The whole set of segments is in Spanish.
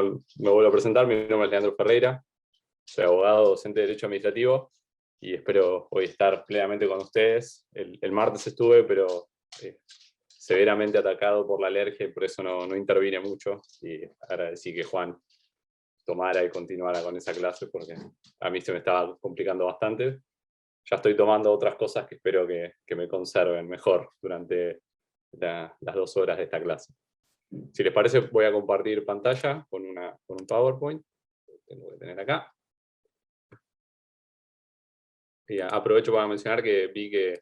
me vuelvo a presentar. Mi nombre es Leandro Ferreira, soy abogado, docente de Derecho Administrativo y espero hoy estar plenamente con ustedes. El martes estuve, pero severamente atacado por la alergia y por eso no intervine mucho. Y agradecí que Juan tomara y continuara con esa clase porque a mí se me estaba complicando bastante. Ya estoy tomando otras cosas que espero que me conserven mejor durante las 2 horas de esta clase. Si les parece, voy a compartir pantalla con un PowerPoint. Tengo que tener acá. Y aprovecho para mencionar que vi que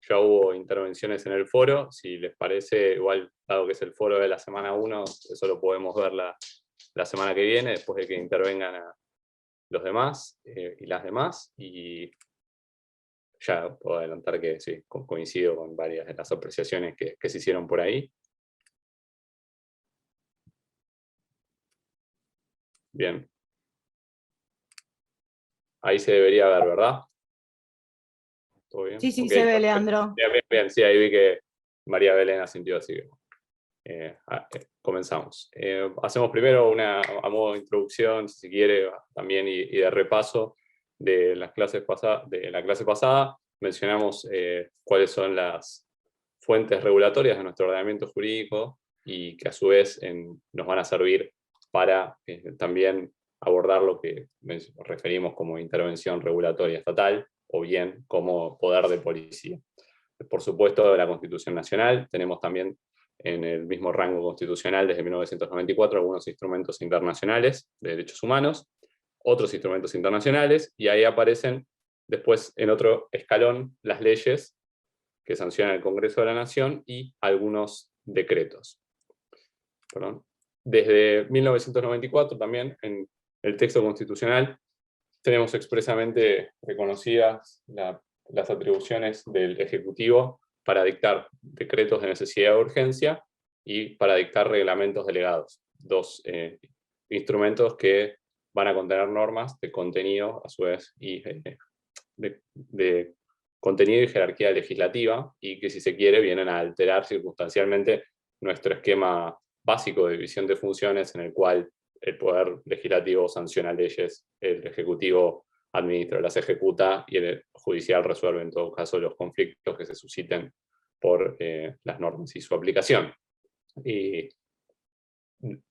ya hubo intervenciones en el foro. Si les parece, igual, dado que es el foro de la semana 1, eso lo podemos ver la semana que viene, después de que intervengan a los demás y las demás. Y ya puedo adelantar que sí, coincido con varias de las apreciaciones que se hicieron por ahí. Bien. Ahí se debería ver, ¿verdad? ¿Todo bien? Sí, Okay. se ve, Leandro. Bien, sí, ahí vi que María Belén asintió, así que comenzamos. Hacemos primero a modo de introducción, si se quiere, también y de repaso de la clase pasada. Mencionamos cuáles son las fuentes regulatorias de nuestro ordenamiento jurídico y que a su vez nos van a servir para también abordar lo que referimos como intervención regulatoria estatal o bien como poder de policía. Por supuesto, la Constitución Nacional, tenemos también en el mismo rango constitucional desde 1994 algunos instrumentos internacionales de derechos humanos, otros instrumentos internacionales, y ahí aparecen después en otro escalón las leyes que sanciona el Congreso de la Nación y algunos decretos. Perdón. Desde 1994 también en el texto constitucional tenemos expresamente reconocidas las atribuciones del Ejecutivo para dictar decretos de necesidad de urgencia y para dictar reglamentos delegados. 2 instrumentos que van a contener normas de contenido, a su vez, y de contenido y jerarquía legislativa, y que si se quiere vienen a alterar circunstancialmente nuestro esquema básico de división de funciones en el cual el Poder Legislativo sanciona leyes, el Ejecutivo administra, las ejecuta y el Judicial resuelve en todo caso los conflictos que se susciten por las normas y su aplicación. Y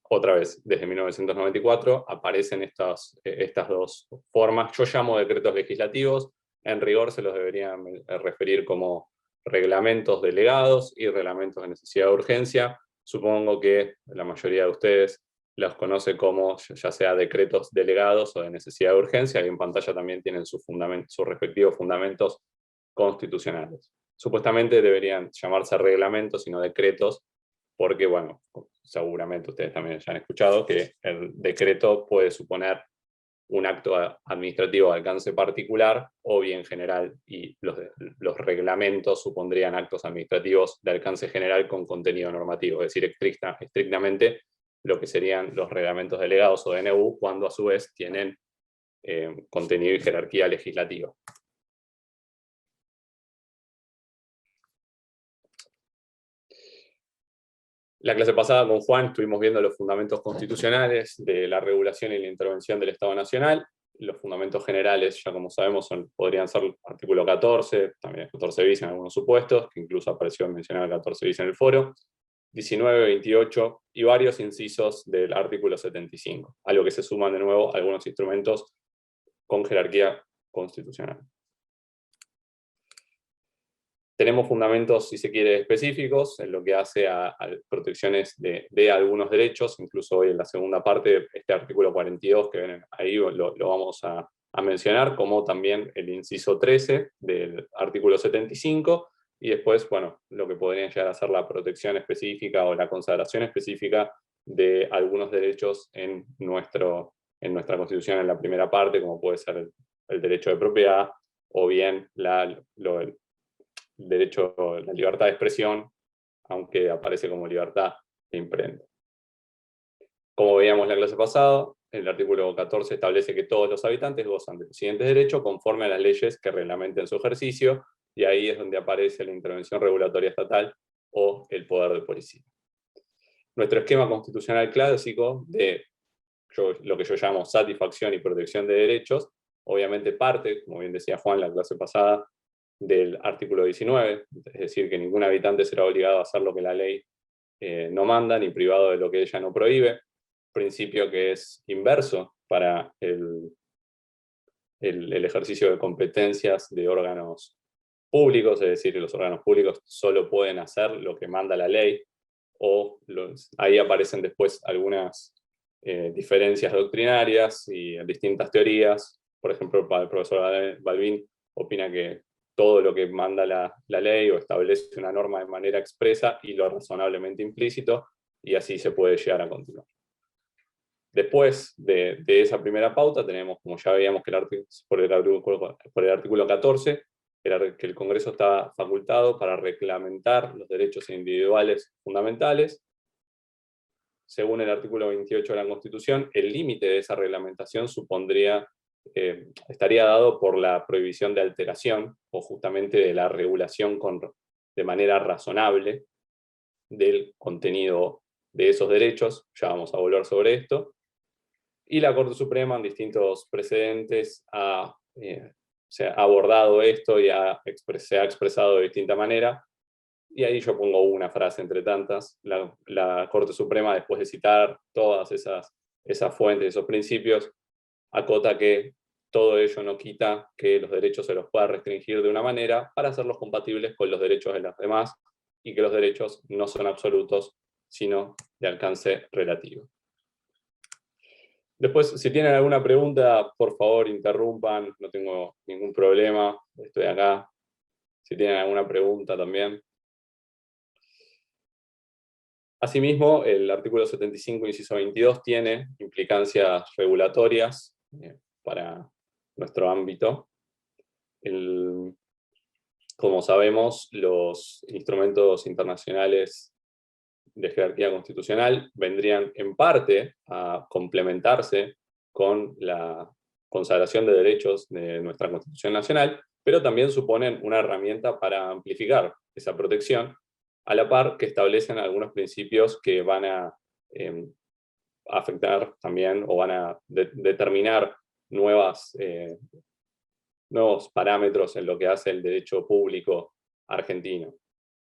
otra vez, desde 1994 aparecen estas 2 formas. Yo llamo decretos legislativos, en rigor se los deberían referir como reglamentos delegados y reglamentos de necesidad de urgencia. Supongo que la mayoría de ustedes los conoce como ya sea decretos delegados o de necesidad de urgencia, y en pantalla también tienen sus respectivos fundamentos constitucionales. Supuestamente deberían llamarse reglamentos y no decretos, porque, bueno, seguramente ustedes también ya han escuchado que el decreto puede suponer un acto administrativo de alcance particular o bien general, y los reglamentos supondrían actos administrativos de alcance general con contenido normativo, es decir, estrictamente lo que serían los reglamentos delegados o DNU, cuando a su vez tienen contenido y jerarquía legislativa. La clase pasada con Juan estuvimos viendo los fundamentos constitucionales de la regulación y la intervención del Estado Nacional. Los fundamentos generales, ya como sabemos, podrían ser el artículo 14, también el 14 bis en algunos supuestos, que incluso apareció mencionado el 14 bis en el foro, 19, 28 y varios incisos del artículo 75, a lo que se suman de nuevo algunos instrumentos con jerarquía constitucional. Tenemos fundamentos, si se quiere, específicos en lo que hace a protecciones de algunos derechos. Incluso hoy en la segunda parte, este artículo 42 que ven ahí lo vamos a mencionar, como también el inciso 13 del artículo 75, y después, bueno, lo que podría llegar a ser la protección específica o la consagración específica de algunos derechos en nuestra Constitución en la primera parte, como puede ser el derecho de propiedad, o bien el derecho a la libertad de expresión, aunque aparece como libertad de imprenta. Como veíamos en la clase pasada, el artículo 14 establece que todos los habitantes gozan de los siguientes derechos conforme a las leyes que reglamenten su ejercicio, y ahí es donde aparece la intervención regulatoria estatal o el poder de policía. Nuestro esquema constitucional clásico de lo que yo llamo satisfacción y protección de derechos, obviamente parte, como bien decía Juan la clase pasada, del artículo 19, es decir, que ningún habitante será obligado a hacer lo que la ley no manda, ni privado de lo que ella no prohíbe, principio que es inverso para el ejercicio de competencias de órganos públicos, es decir, los órganos públicos solo pueden hacer lo que manda la ley, o ahí aparecen después algunas diferencias doctrinarias y distintas teorías. Por ejemplo, el profesor Balbín opina que todo lo que manda la ley o establece una norma de manera expresa y lo razonablemente implícito, y así se puede llegar a continuar. Después de esa primera pauta tenemos, como ya veíamos, que por el artículo 14, era que el Congreso está facultado para reglamentar los derechos individuales fundamentales. Según el artículo 28 de la Constitución, el límite de esa reglamentación estaría dado por la prohibición de alteración, o justamente de la regulación de manera razonable del contenido de esos derechos. Ya vamos a volver sobre esto. Y la Corte Suprema, en distintos precedentes, se ha abordado esto y se ha expresado de distinta manera. Y ahí yo pongo una frase entre tantas. La Corte Suprema, después de citar todas esas fuentes, esos principios, acota que todo ello no quita que los derechos se los pueda restringir de una manera para hacerlos compatibles con los derechos de los demás, y que los derechos no son absolutos, sino de alcance relativo. Después, si tienen alguna pregunta, por favor interrumpan, no tengo ningún problema, estoy acá. Si tienen alguna pregunta también. Asimismo, el artículo 75, inciso 22, tiene implicancias regulatorias para nuestro ámbito. Como sabemos, los instrumentos internacionales de jerarquía constitucional vendrían en parte a complementarse con la consagración de derechos de nuestra Constitución Nacional, pero también suponen una herramienta para amplificar esa protección, a la par que establecen algunos principios que van a afectar también, o van a determinar nuevos parámetros en lo que hace el derecho público argentino.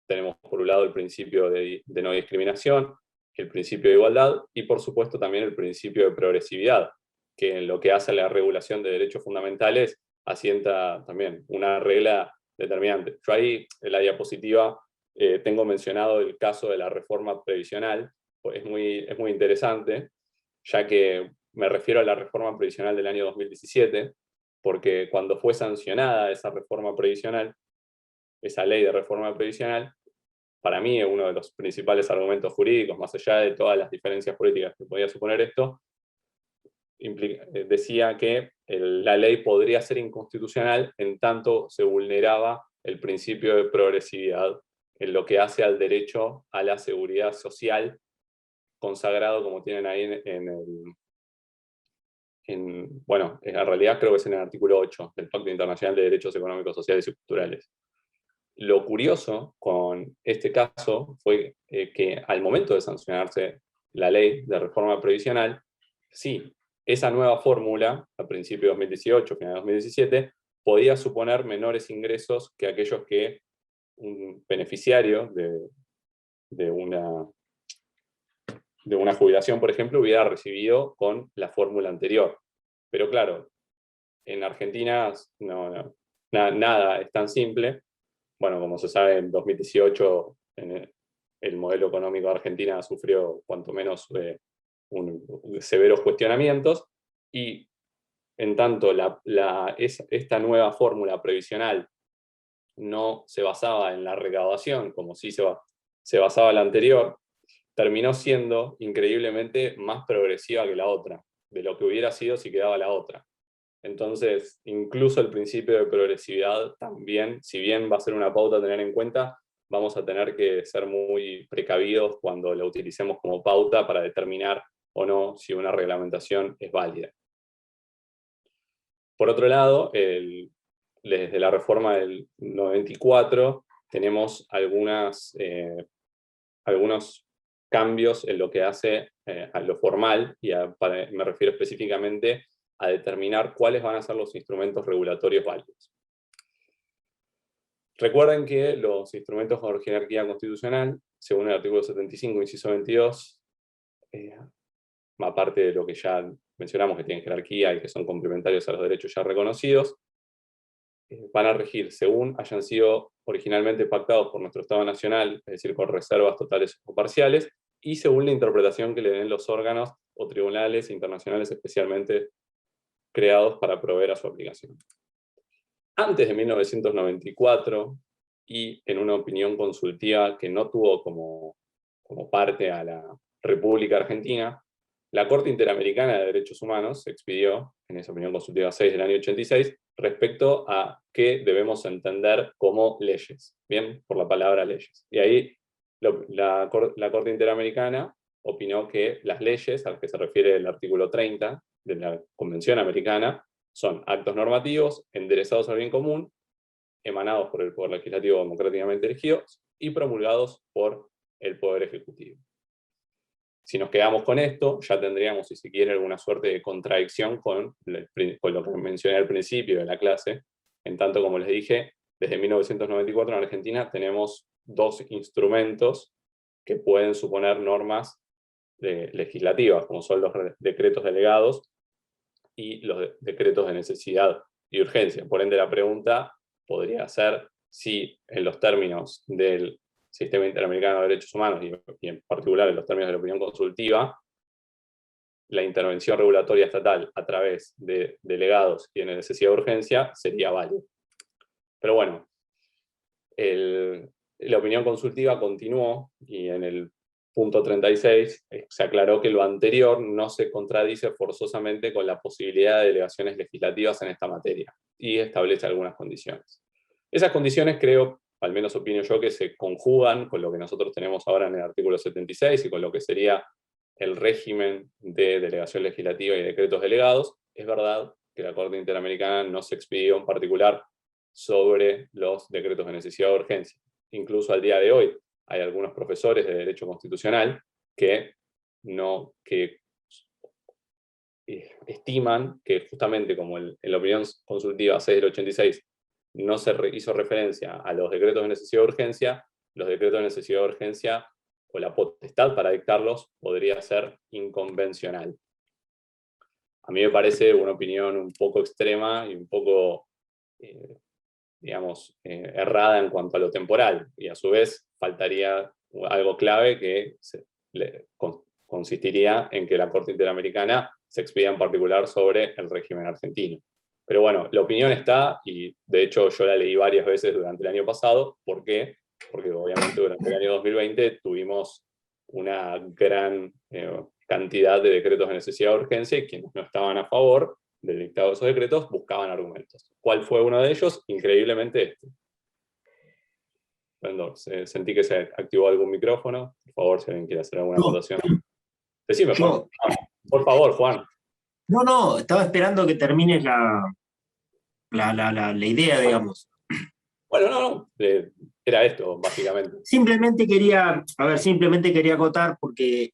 Tenemos por un lado el principio de no discriminación, el principio de igualdad y por supuesto también el principio de progresividad, que en lo que hace a la regulación de derechos fundamentales asienta también una regla determinante. Yo ahí en la diapositiva tengo mencionado el caso de la reforma previsional, pues es muy interesante, ya que me refiero a la reforma previsional del año 2017, porque cuando fue sancionada esa reforma previsional, esa ley de reforma previsional, para mí es uno de los principales argumentos jurídicos, más allá de todas las diferencias políticas que podía suponer esto, decía que la ley podría ser inconstitucional en tanto se vulneraba el principio de progresividad en lo que hace al derecho a la seguridad social, consagrado, como tienen ahí bueno, en realidad creo que es en el artículo 8 del Pacto Internacional de Derechos Económicos, Sociales y Culturales. Lo curioso con este caso fue que al momento de sancionarse la ley de reforma previsional, sí, esa nueva fórmula, a principios de 2018, final de 2017, podía suponer menores ingresos que aquellos que un beneficiario de una jubilación, por ejemplo, hubiera recibido con la fórmula anterior. Pero claro, en Argentina nada es tan simple. Bueno, como se sabe, en 2018 el modelo económico de Argentina sufrió cuanto menos severos cuestionamientos, y en tanto esta nueva fórmula previsional no se basaba en la recaudación, como sí se basaba la anterior, terminó siendo increíblemente más progresiva que la otra, de lo que hubiera sido si quedaba la otra. Entonces, incluso el principio de progresividad también, si bien va a ser una pauta a tener en cuenta, vamos a tener que ser muy precavidos cuando la utilicemos como pauta para determinar o no si una reglamentación es válida. Por otro lado, desde la reforma del 94 tenemos algunos cambios en lo que hace a lo formal, y me refiero específicamente a determinar cuáles van a ser los instrumentos regulatorios válidos. Recuerden que los instrumentos con jerarquía constitucional, según el artículo 75, inciso 22, aparte de lo que ya mencionamos, que tienen jerarquía y que son complementarios a los derechos ya reconocidos, van a regir según hayan sido originalmente pactados por nuestro Estado Nacional, es decir, con reservas totales o parciales, y según la interpretación que le den los órganos o tribunales internacionales especialmente creados para proveer a su aplicación. Antes de 1994, y en una opinión consultiva que no tuvo como parte a la República Argentina, la Corte Interamericana de Derechos Humanos expidió, en esa opinión consultiva 6 del año 86, respecto a qué debemos entender como leyes, ¿bien? Por la palabra leyes. Y ahí la Corte Interamericana opinó que las leyes, a las que se refiere el artículo 30 de la Convención Americana, son actos normativos enderezados al bien común, emanados por el Poder Legislativo democráticamente elegido y promulgados por el Poder Ejecutivo. Si nos quedamos con esto, ya tendríamos, si se quiere, alguna suerte de contradicción con lo que mencioné al principio de la clase, en tanto, como les dije, desde 1994 en Argentina tenemos dos instrumentos que pueden suponer normas legislativas, como son los decretos delegados y los decretos de necesidad y urgencia. Por ende, la pregunta podría ser si en los términos del Sistema Interamericano de Derechos Humanos, y en particular en los términos de la opinión consultiva, la intervención regulatoria estatal a través de delegados y de necesidad de urgencia sería válida. Pero bueno, la opinión consultiva continuó, y en el punto 36 se aclaró que lo anterior no se contradice forzosamente con la posibilidad de delegaciones legislativas en esta materia, y establece algunas condiciones. Esas condiciones, creo, al menos opino yo, que se conjugan con lo que nosotros tenemos ahora en el artículo 76 y con lo que sería el régimen de delegación legislativa y decretos delegados. Es verdad que la Corte Interamericana no se expidió en particular sobre los decretos de necesidad de urgencia. Incluso al día de hoy hay algunos profesores de Derecho Constitucional que estiman que justamente como en la opinión consultiva 6 del 86 no se hizo referencia a los decretos de necesidad de urgencia, los decretos de necesidad de urgencia o la potestad para dictarlos podría ser inconvencional. A mí me parece una opinión un poco extrema y un poco, errada en cuanto a lo temporal, y a su vez faltaría algo clave que consistiría en que la Corte Interamericana se expida en particular sobre el régimen argentino. Pero bueno, la opinión está, y de hecho yo la leí varias veces durante el año pasado. ¿Por qué? Porque obviamente durante el año 2020 tuvimos una gran cantidad de decretos de necesidad de urgencia, y quienes no estaban a favor del dictado de esos decretos buscaban argumentos. ¿Cuál fue uno de ellos? Increíblemente este. Bueno, sentí que se activó algún micrófono. Por favor, si alguien quiere hacer alguna anotación. Decime, Juan. Por favor, Juan. No, estaba esperando que termines la idea, digamos. Bueno, no, era esto, básicamente. Simplemente quería acotar porque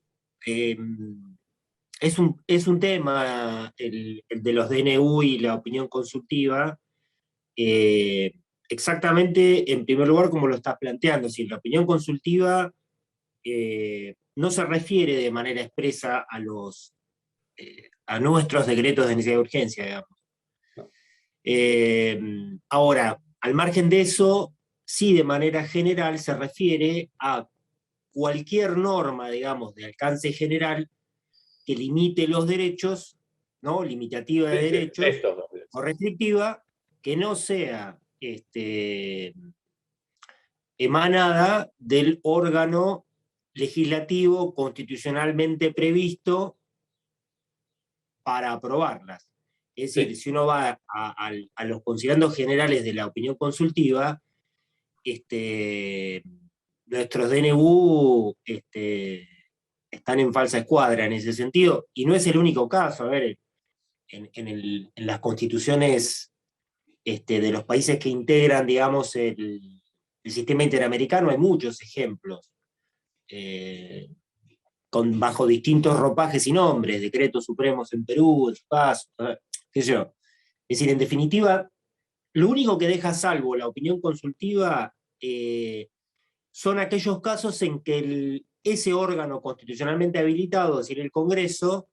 es un tema, el de los DNU y la opinión consultiva, exactamente, en primer lugar, como lo estás planteando. Si la opinión consultiva no se refiere de manera expresa a nuestros decretos de necesidad de urgencia, digamos. Ahora, al margen de eso, sí, de manera general se refiere a cualquier norma, digamos, de alcance general que limite los derechos, ¿no? Limitativa de derechos, o restrictiva, que no sea emanada del órgano legislativo constitucionalmente previsto para aprobarlas. Es decir, si uno va a los considerandos generales de la opinión consultiva, nuestros DNU están en falsa escuadra en ese sentido, y no es el único caso. A ver, en las constituciones de los países que integran, digamos, el sistema interamericano hay muchos ejemplos. bajo distintos ropajes y nombres, decretos supremos en Perú, en su caso, qué sé yo. Es decir, en definitiva, lo único que deja a salvo la opinión consultiva son aquellos casos en que ese órgano constitucionalmente habilitado, es decir, el Congreso,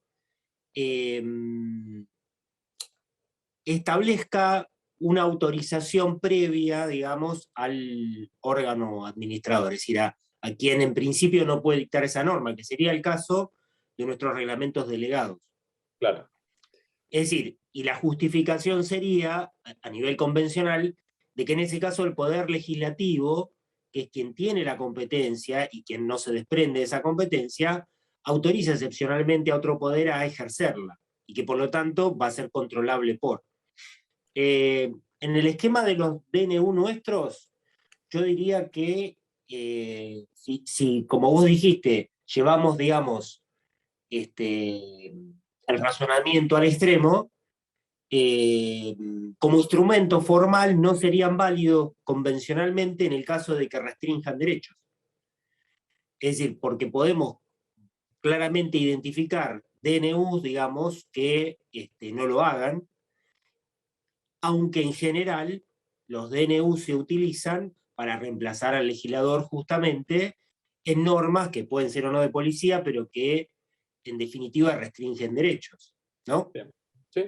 establezca una autorización previa, digamos, al órgano administrador, es decir, a quien en principio no puede dictar esa norma, que sería el caso de nuestros reglamentos delegados. Claro. Es decir, y la justificación sería, a nivel convencional, de que en ese caso el Poder Legislativo, que es quien tiene la competencia y quien no se desprende de esa competencia, autoriza excepcionalmente a otro poder a ejercerla, y que por lo tanto va a ser controlable por. En el esquema de los DNU nuestros, yo diría que si, como vos dijiste, llevamos, digamos, el razonamiento al extremo, como instrumento formal no serían válidos convencionalmente en el caso de que restrinjan derechos. Es decir, porque podemos claramente identificar DNUs, digamos, que no lo hagan, aunque en general los DNU se utilizan para reemplazar al legislador justamente en normas que pueden ser o no de policía, pero que en definitiva restringen derechos, ¿no? Bien. Sí.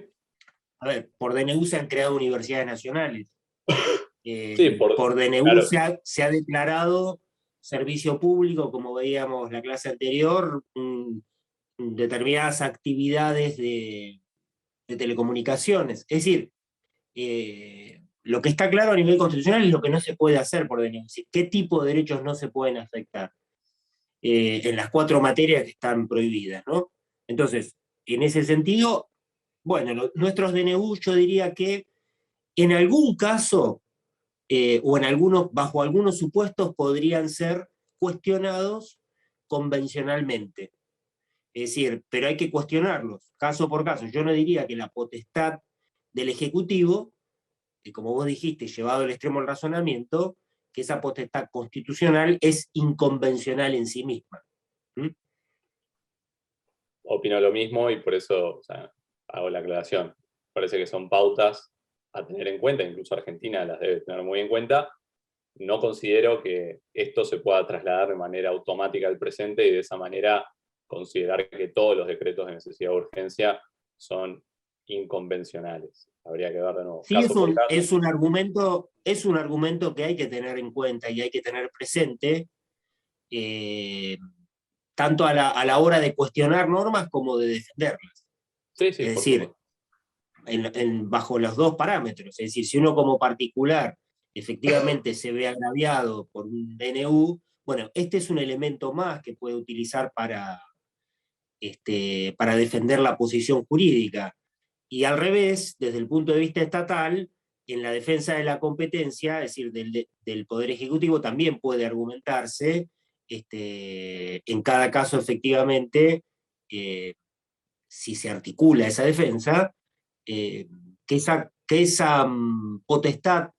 A ver, por DNU se han creado universidades nacionales. Sí, Por DNU claro. se ha declarado servicio público, como veíamos la clase anterior, determinadas actividades de telecomunicaciones. Es decir, lo que está claro a nivel constitucional es lo que no se puede hacer por DNU. Es decir, qué tipo de derechos no se pueden afectar en las 4 materias que están prohibidas, ¿no? Entonces, en ese sentido, bueno, nuestros DNU yo diría que en algún caso, o bajo algunos supuestos, podrían ser cuestionados convencionalmente. Es decir, pero hay que cuestionarlos, caso por caso. Yo no diría que la potestad del Ejecutivo, que como vos dijiste, llevado al extremo el razonamiento, que esa potestad constitucional es inconvencional en sí misma. ¿Mm? Opino lo mismo y por eso, o sea, hago la aclaración. Parece que son pautas a tener en cuenta, incluso Argentina las debe tener muy en cuenta. No considero que esto se pueda trasladar de manera automática al presente y de esa manera considerar que todos los decretos de necesidad de urgencia son inconvencionales. Habría que ver de nuevo, Sí, caso por caso. es un argumento que hay que tener en cuenta y hay que tener presente, tanto a la hora de cuestionar normas como de defenderlas. Sí, sí, Es por decir, supuesto. bajo los dos parámetros. Es decir, si uno como particular efectivamente se ve agraviado por un DNU, bueno, este es un elemento más que puede utilizar para defender la posición jurídica. Y al revés, desde el punto de vista estatal, en la defensa de la competencia, es decir, del Poder Ejecutivo, también puede argumentarse, en cada caso efectivamente, si se articula esa defensa, que esa potestad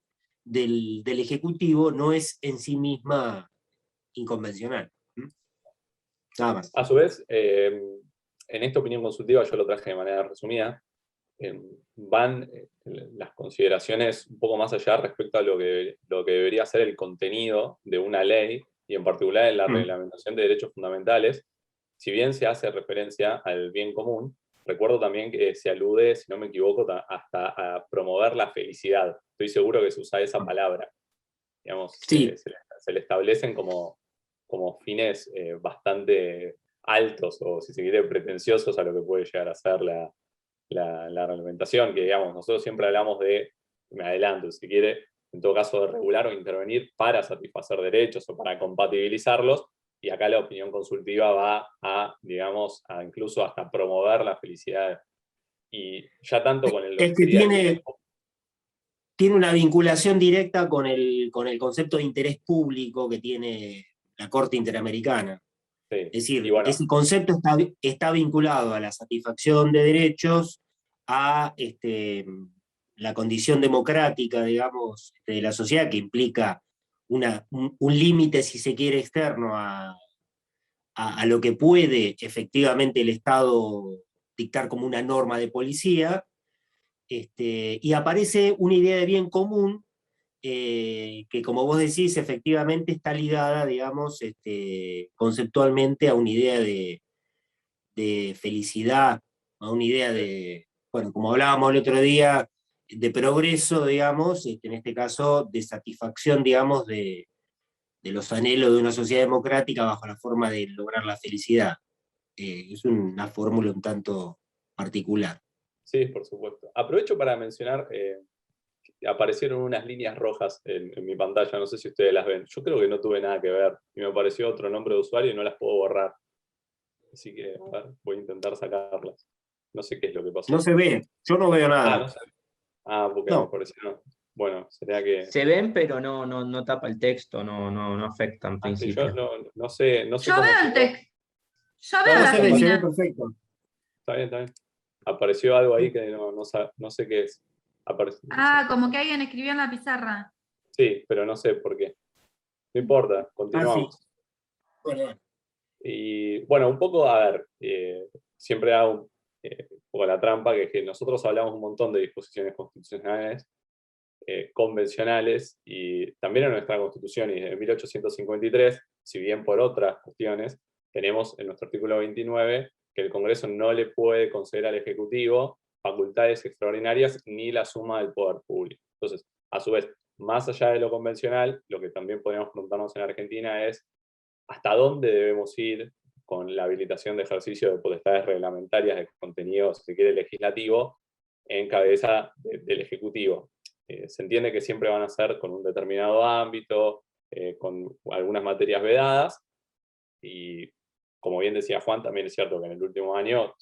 del Ejecutivo no es en sí misma inconvencional. Nada más. A su vez, en esta opinión consultiva yo lo traje de manera resumida. Van las consideraciones un poco más allá respecto a lo que debería ser el contenido de una ley, y en particular en la reglamentación de derechos fundamentales. Si bien se hace referencia al bien común, recuerdo también que se alude, si no me equivoco, hasta a promover la felicidad. Estoy seguro que se usa esa palabra. Digamos, sí. se le establecen como fines bastante altos, o si se quiere, pretenciosos a lo que puede llegar a ser la reglamentación, que digamos, nosotros siempre hablamos de, me adelanto, si quiere, en todo caso de regular o intervenir para satisfacer derechos o para compatibilizarlos, y acá la opinión consultiva va a, digamos, a incluso hasta promover la felicidad. Y ya tanto con el... Es que tiene una vinculación directa con el concepto de interés público que tiene la Corte Interamericana. Sí. Es decir, bueno, ese concepto está vinculado a la satisfacción de derechos, a la condición democrática, digamos, de la sociedad, que implica un límite, si se quiere, externo a a lo que puede efectivamente el Estado dictar como una norma de policía, y aparece una idea de bien común que, como vos decís, efectivamente está ligada, digamos, conceptualmente a una idea de felicidad, a una idea de, bueno, como hablábamos el otro día, de progreso, digamos, en este caso, de satisfacción, digamos, de los anhelos de una sociedad democrática bajo la forma de lograr la felicidad. Es una fórmula un tanto particular. Sí, por supuesto. Aprovecho para mencionar, aparecieron unas líneas rojas en mi pantalla, no sé si ustedes las ven. Yo creo que no tuve nada que ver y me apareció otro nombre de usuario y no las puedo borrar. Así que a ver, voy a intentar sacarlas. No sé qué es lo que No pasó. se ve, yo no veo Ah, nada. no sé. Ah, porque me No, aparecieron. Bueno, sería que. Se ven, pero no tapa el texto, no afecta en Ah, sí, yo principio. no sé Yo cómo veo se. el texto, yo no, veo no la se ve Argentina. perfecto. Está bien, está bien. Apareció algo ahí que no sé qué es. No sé. Ah, como que alguien escribió en la pizarra. Sí, pero no sé por qué. No importa, Ah, sí. continuamos. Bueno, Y bueno, un poco, a ver, siempre hago un poco la trampa, que es que nosotros hablamos un montón de disposiciones constitucionales, convencionales, y también en nuestra Constitución, y en 1853, si bien por otras cuestiones, tenemos en nuestro artículo 29 que el Congreso no le puede conceder al Ejecutivo facultades extraordinarias ni la suma del poder público. Entonces, a su vez, más allá de lo convencional, lo que también podemos preguntarnos en Argentina es hasta dónde debemos ir con la habilitación de ejercicio de potestades reglamentarias de contenido, si se quiere, legislativo, en cabeza del Ejecutivo. Se entiende que siempre van a ser con un determinado ámbito, con algunas materias vedadas, y como bien decía Juan, también es cierto que en el último año,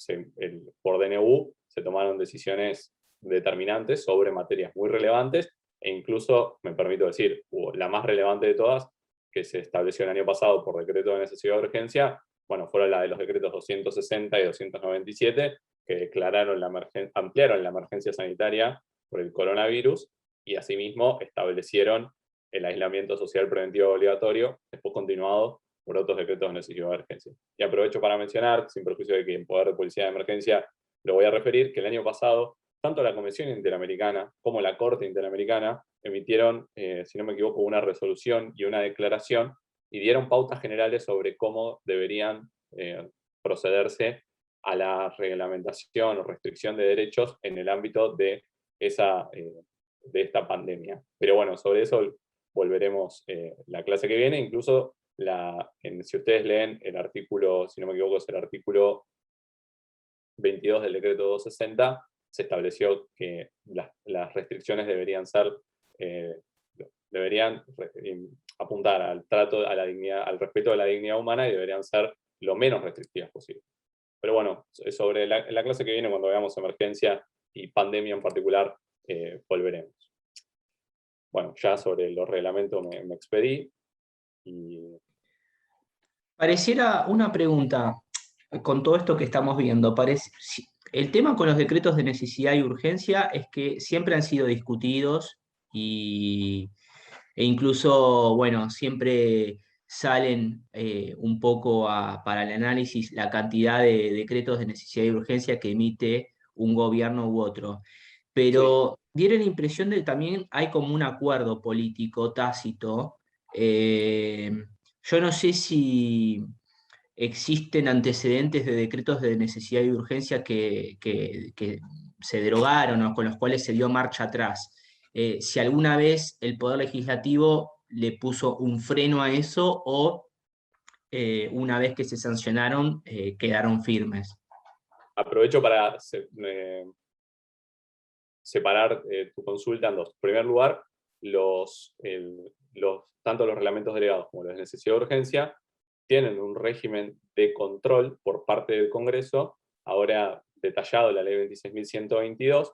por DNU, se tomaron decisiones determinantes sobre materias muy relevantes, e incluso, me permito decir, la más relevante de todas, que se estableció el año pasado por decreto de necesidad de urgencia, bueno, fueron la de los decretos 260 y 297, que declararon ampliaron la emergencia sanitaria por el coronavirus, y asimismo establecieron el aislamiento social preventivo obligatorio, después continuado por otros decretos de necesidad de emergencia. Y aprovecho para mencionar, sin perjuicio de que en Poder de Policía de Emergencia lo voy a referir, que el año pasado, tanto la Convención Interamericana como la Corte Interamericana emitieron, si no me equivoco, una resolución y una declaración y dieron pautas generales sobre cómo deberían procederse a la reglamentación o restricción de derechos en el ámbito de esta pandemia. Pero bueno, sobre eso volveremos la clase que viene, incluso si ustedes leen el artículo, si no me equivoco, es el artículo 22 del decreto 260, se estableció que las restricciones deberían apuntar al trato, a la dignidad, al respeto de la dignidad humana, y deberían ser lo menos restrictivas posible. Pero bueno, sobre la clase que viene, cuando veamos emergencia y pandemia en particular, volveremos. Bueno, ya sobre los reglamentos me expedí. Y Pareciera una pregunta con todo esto que estamos viendo. El tema con los decretos de necesidad y urgencia es que siempre han sido discutidos e incluso, bueno, siempre salen un poco para el análisis la cantidad de decretos de necesidad y urgencia que emite un gobierno u otro. sí, Pero dieron la impresión de que también hay como un acuerdo político tácito. eh, yo no sé si existen antecedentes de decretos de necesidad y urgencia que se derogaron o con los cuales se dio marcha atrás. Si alguna vez el Poder Legislativo le puso un freno a eso o una vez que se sancionaron quedaron firmes. aprovecho para separar tu consulta en dos. En primer lugar, tanto los reglamentos delegados como los de necesidad de urgencia tienen un régimen de control por parte del Congreso, ahora detallado en la ley 26.122,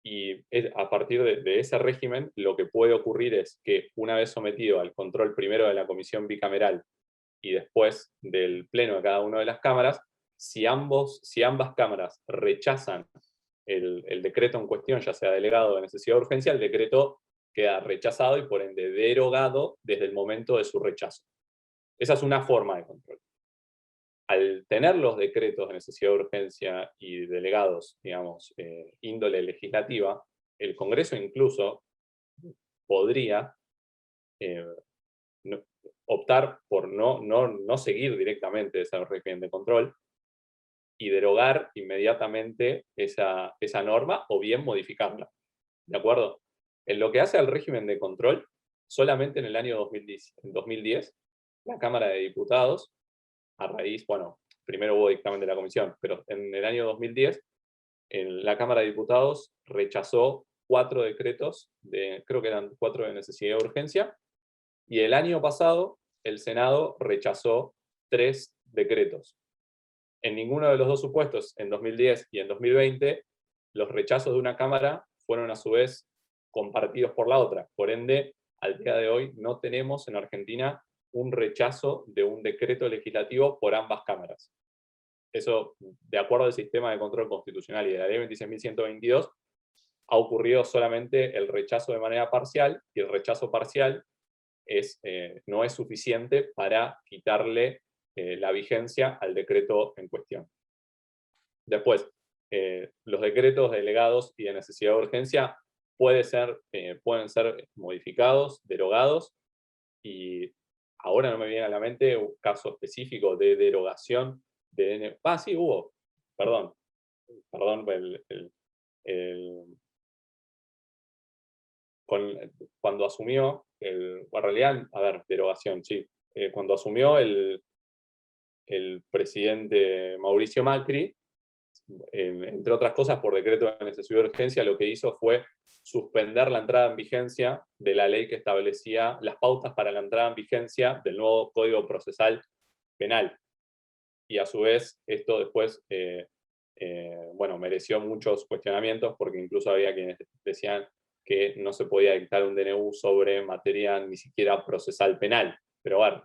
y a partir de ese régimen lo que puede ocurrir es que una vez sometido al control primero de la comisión bicameral y después del pleno de cada una de las cámaras, si ambas cámaras rechazan el decreto en cuestión, ya sea delegado de necesidad de urgencia, el decreto queda rechazado y por ende derogado desde el momento de su rechazo. Esa es una forma de control. al tener los decretos de necesidad de urgencia y delegados, digamos, índole legislativa, el Congreso incluso podría optar por no seguir directamente ese régimen de control y derogar inmediatamente esa norma o bien modificarla. ¿De acuerdo? En lo que hace al régimen de control, solamente en el año 2010 la Cámara de Diputados, a raíz, bueno, primero hubo dictamen de la comisión, pero en el año 2010 la Cámara de Diputados rechazó 4 decretos, creo que eran 4 de necesidad de urgencia, y el año pasado el Senado rechazó 3 decretos. En ninguno de los dos supuestos, en 2010 y en 2020, los rechazos de una Cámara fueron a su vez compartidos por la otra. Por ende, al día de hoy no tenemos en Argentina un rechazo de un decreto legislativo por ambas cámaras. Eso, de acuerdo al sistema de control constitucional y de la ley 26.122, ha ocurrido solamente el rechazo de manera parcial, y el rechazo parcial no es suficiente para quitarle la vigencia al decreto en cuestión. Después, los decretos delegados y de necesidad de urgencia pueden ser modificados, derogados, y ahora no me viene a la mente un caso específico de derogación de DNU. Sí, hubo, perdón, cuando asumió, en realidad, a ver, derogación, sí, cuando asumió el presidente Mauricio Macri, entre otras cosas por decreto de necesidad de urgencia, lo que hizo fue suspender la entrada en vigencia de la ley que establecía las pautas para la entrada en vigencia del nuevo Código Procesal Penal. Y a su vez, esto después, bueno, mereció muchos cuestionamientos, porque incluso había quienes decían que no se podía dictar un DNU sobre materia ni siquiera procesal penal. Pero bueno,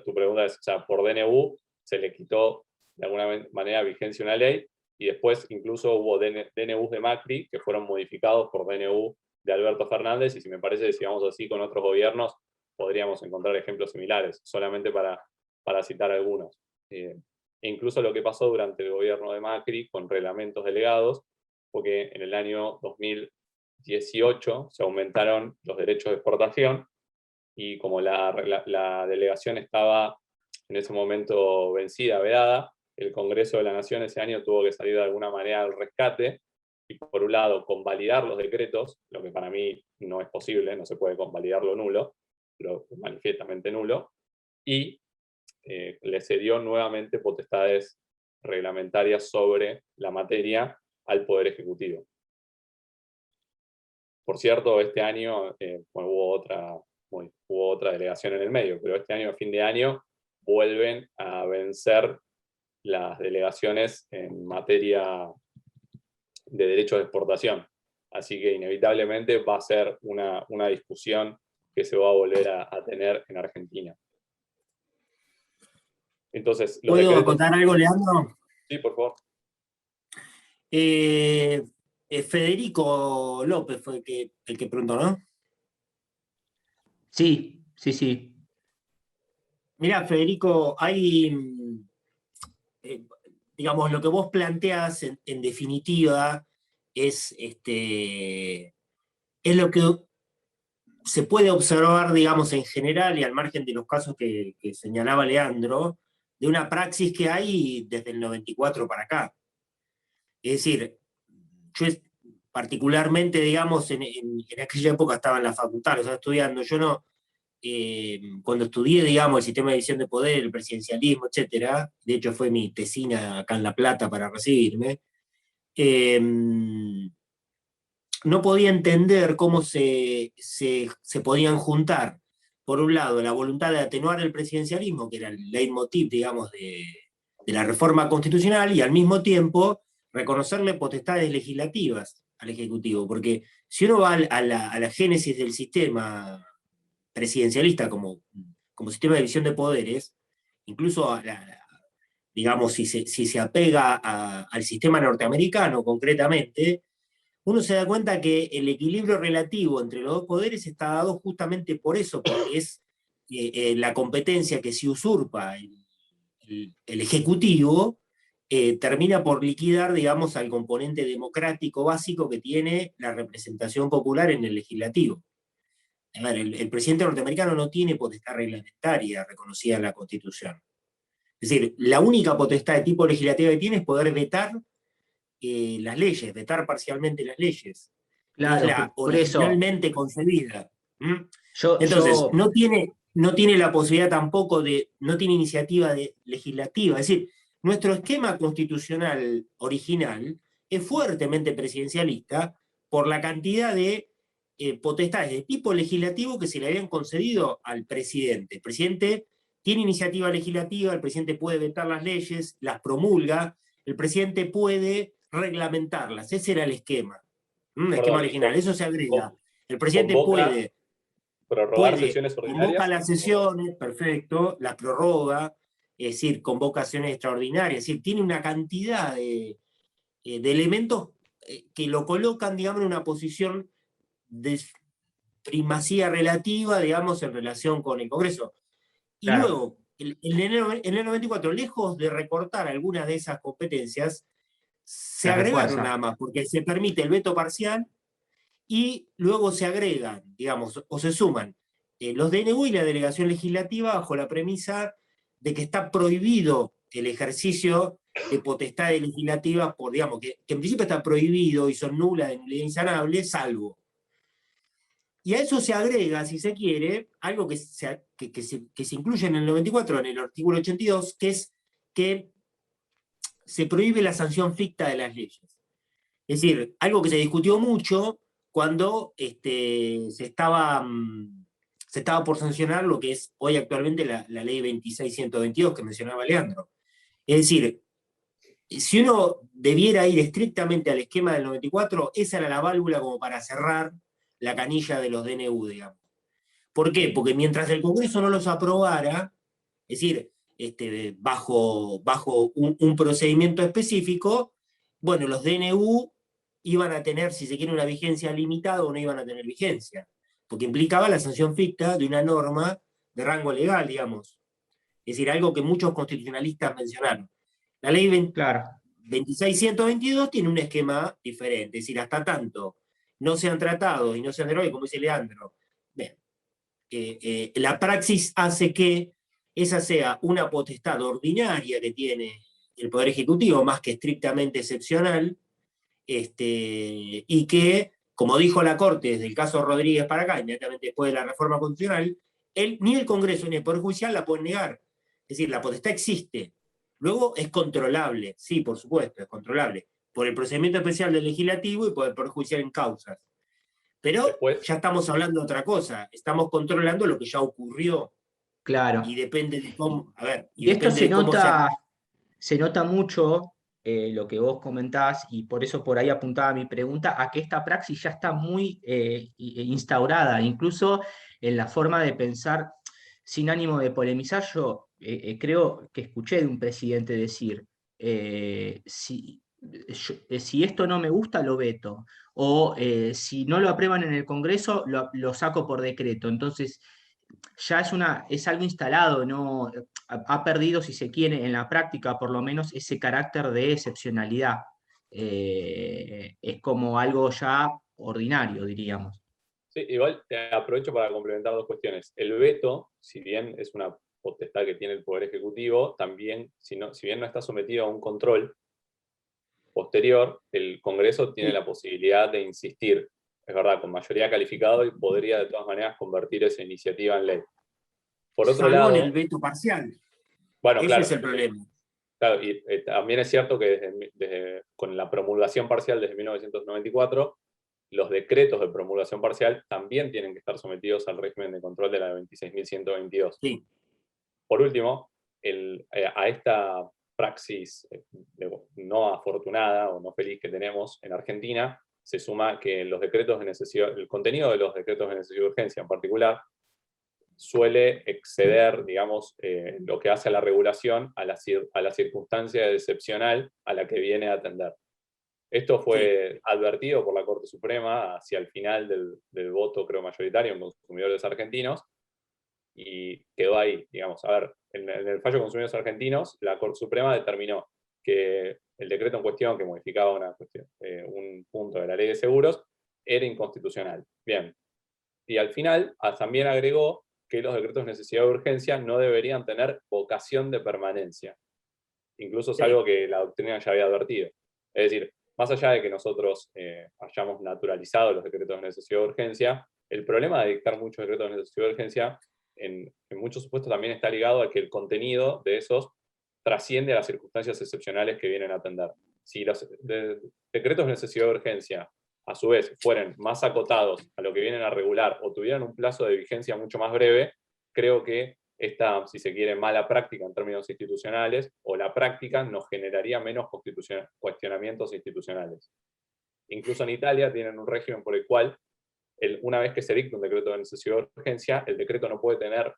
tu pregunta es, o sea, por DNU se le quitó de alguna manera vigencia una ley, y después incluso hubo DNUs de Macri que fueron modificados por DNU de Alberto Fernández, y si me parece, si vamos así con otros gobiernos, podríamos encontrar ejemplos similares, solamente para citar algunos. E incluso lo que pasó durante el gobierno de Macri con reglamentos delegados, porque en el año 2018 se aumentaron los derechos de exportación, y como la delegación estaba en ese momento vencida, vedada, el Congreso de la Nación ese año tuvo que salir de alguna manera al rescate, y por un lado convalidar los decretos, lo que para mí no es posible, no se puede convalidar lo nulo, pero manifiestamente nulo, y le cedió nuevamente potestades reglamentarias sobre la materia al Poder Ejecutivo. Por cierto, este año bueno, hubo otra delegación en el medio, pero este año, a fin de año, vuelven a vencer las delegaciones en materia de derechos de exportación. Así que inevitablemente va a ser una discusión que se va a volver a tener en Argentina. Entonces, ¿puedo contar algo, Leandro? Sí, por favor. Federico López fue el que preguntó, ¿no? Sí, sí, sí. Mirá, Federico, hay, digamos, lo que vos planteás en definitiva es lo que se puede observar, digamos, en general y al margen de los casos que señalaba Leandro, de una praxis que hay desde el 94 para acá. Es decir, yo particularmente, digamos, en aquella época estaba en la facultad, o sea, estudiando, yo no, cuando estudié, digamos, el sistema de división de poder, el presidencialismo, etcétera, de hecho fue mi tesina acá en La Plata para recibirme, no podía entender cómo se podían juntar, por un lado, la voluntad de atenuar el presidencialismo, que era el leitmotiv, digamos, de la reforma constitucional, y al mismo tiempo reconocerle potestades legislativas al Ejecutivo, porque si uno va a la génesis del sistema presidencialista como sistema de división de poderes, incluso digamos, si se apega al sistema norteamericano concretamente, uno se da cuenta que el equilibrio relativo entre los dos poderes está dado justamente por eso, porque es la competencia que se usurpa en el Ejecutivo termina por liquidar, digamos, al componente democrático básico que tiene la representación popular en el legislativo. A ver, el presidente norteamericano no tiene potestad reglamentaria reconocida en la Constitución. Es decir, la única potestad de tipo legislativa que tiene es poder vetar las leyes, vetar parcialmente las leyes, que es Claro, la por eso originalmente concebida. ¿Mm? yo, Entonces, yo no tiene la posibilidad tampoco no tiene iniciativa legislativa. Es decir, nuestro esquema constitucional original es fuertemente presidencialista por la cantidad de potestades de tipo legislativo que se le habían concedido al presidente. El presidente tiene iniciativa legislativa, el presidente puede vetar las leyes, las promulga, el presidente puede reglamentarlas. Ese era el esquema. El esquema Perdón, original. Eso se agrega. El presidente convoca prorrogar sesiones convoca ordinarias. las sesiones, perfecto, las prorroga, es decir, convocaciones extraordinarias, es decir, tiene una cantidad de elementos que lo colocan, digamos, en una posición de primacía relativa, digamos, en relación con el Congreso. Y claro, luego, en el 94, lejos de recortar algunas de esas competencias, se la agregaron refuerza. nada más, porque se permite el veto parcial y luego se agregan, digamos, o se suman los DNU y la delegación legislativa bajo la premisa de que está prohibido el ejercicio de potestades legislativas, por, digamos, que en principio está prohibido y son nulas de nulidad insanable, salvo. Y a eso se agrega, si se quiere, algo que se incluye en el 94, en el artículo 82, que es que se prohíbe la sanción ficta de las leyes. Es decir, algo que se discutió mucho cuando se estaba por sancionar lo que es hoy actualmente la ley 26122 que mencionaba Leandro. Es decir, si uno debiera ir estrictamente al esquema del 94, esa era la válvula como para cerrar la canilla de los DNU, digamos. ¿Por qué? Porque mientras el Congreso no los aprobara, es decir, bajo un procedimiento específico, bueno, los DNU iban a tener, si se quiere, una vigencia limitada o no iban a tener vigencia, porque implicaba la sanción ficta de una norma de rango legal, digamos. Es decir, algo que muchos constitucionalistas mencionaron. La ley Claro, 26122 tiene un esquema diferente, es decir, hasta tanto no sean tratados y no sean derogado, como dice Leandro, bien, la praxis hace que esa sea una potestad ordinaria que tiene el Poder Ejecutivo, más que estrictamente excepcional, y que, como dijo la Corte desde el caso Rodríguez para acá, inmediatamente después de la reforma constitucional, ni el Congreso ni el Poder Judicial la pueden negar. Es decir, la potestad existe. Luego es controlable, sí, por supuesto, es controlable, por el procedimiento especial del legislativo y por el Poder Judicial en causas. Pero Después, ya estamos hablando de otra cosa, estamos controlando lo que ya ocurrió y claro. depende de cómo, a ver, y Y esto depende de cómo se nota mucho lo que vos comentás, y por eso por ahí apuntaba mi pregunta, a que esta praxis ya está muy instaurada, incluso en la forma de pensar, sin ánimo de polemizar. Yo creo que escuché de un presidente decir, si esto no me gusta, lo veto, o si no lo aprueban en el Congreso, lo saco por decreto. Entonces, ya es algo instalado, ¿no? Ha perdido, si se quiere, en la práctica por lo menos ese carácter de excepcionalidad. Es como algo ya ordinario, diríamos. sí, igual te aprovecho para complementar dos cuestiones. El veto, si bien es una potestad que tiene el Poder Ejecutivo, también, si bien no está sometido a un control posterior, el Congreso tiene la posibilidad de insistir, es verdad, con mayoría calificada y podría de todas maneras convertir esa iniciativa en ley. Por otro salvo en el lado, veto parcial. bueno, Ese claro, es el problema. claro, y también es cierto que con la promulgación parcial desde 1994, los decretos de promulgación parcial también tienen que estar sometidos al régimen de control de la 26.122. Sí. Por último, a esta praxis no afortunada o no feliz que tenemos en Argentina, se suma que los decretos de necesidad, el contenido de los decretos de necesidad de urgencia en particular, suele exceder, digamos, lo que hace a la regulación a la circunstancia excepcional a la que viene a atender. Esto fue advertido por la Corte Suprema hacia el final del voto, creo, mayoritario en consumidores argentinos, y quedó ahí, digamos. A ver, en el fallo de consumidores argentinos, la Corte Suprema determinó que el decreto en cuestión, que modificaba un punto de la ley de seguros, era inconstitucional. Bien. Y al final también agregó que los decretos de necesidad de urgencia no deberían tener vocación de permanencia. Incluso es algo que la doctrina ya había advertido. Es decir, más allá de que nosotros hayamos naturalizado los decretos de necesidad de urgencia, el problema de dictar muchos decretos de necesidad de urgencia, en muchos supuestos también está ligado a que el contenido de esos trasciende a las circunstancias excepcionales que vienen a atender. Si los decretos de necesidad de urgencia, a su vez, fueran más acotados a lo que vienen a regular o tuvieran un plazo de vigencia mucho más breve, creo que esta, si se quiere, mala práctica en términos institucionales, o la práctica nos generaría menos cuestionamientos institucionales. Incluso en Italia tienen un régimen por el cual, una vez que se dicta un decreto de necesidad de urgencia, el decreto no puede tener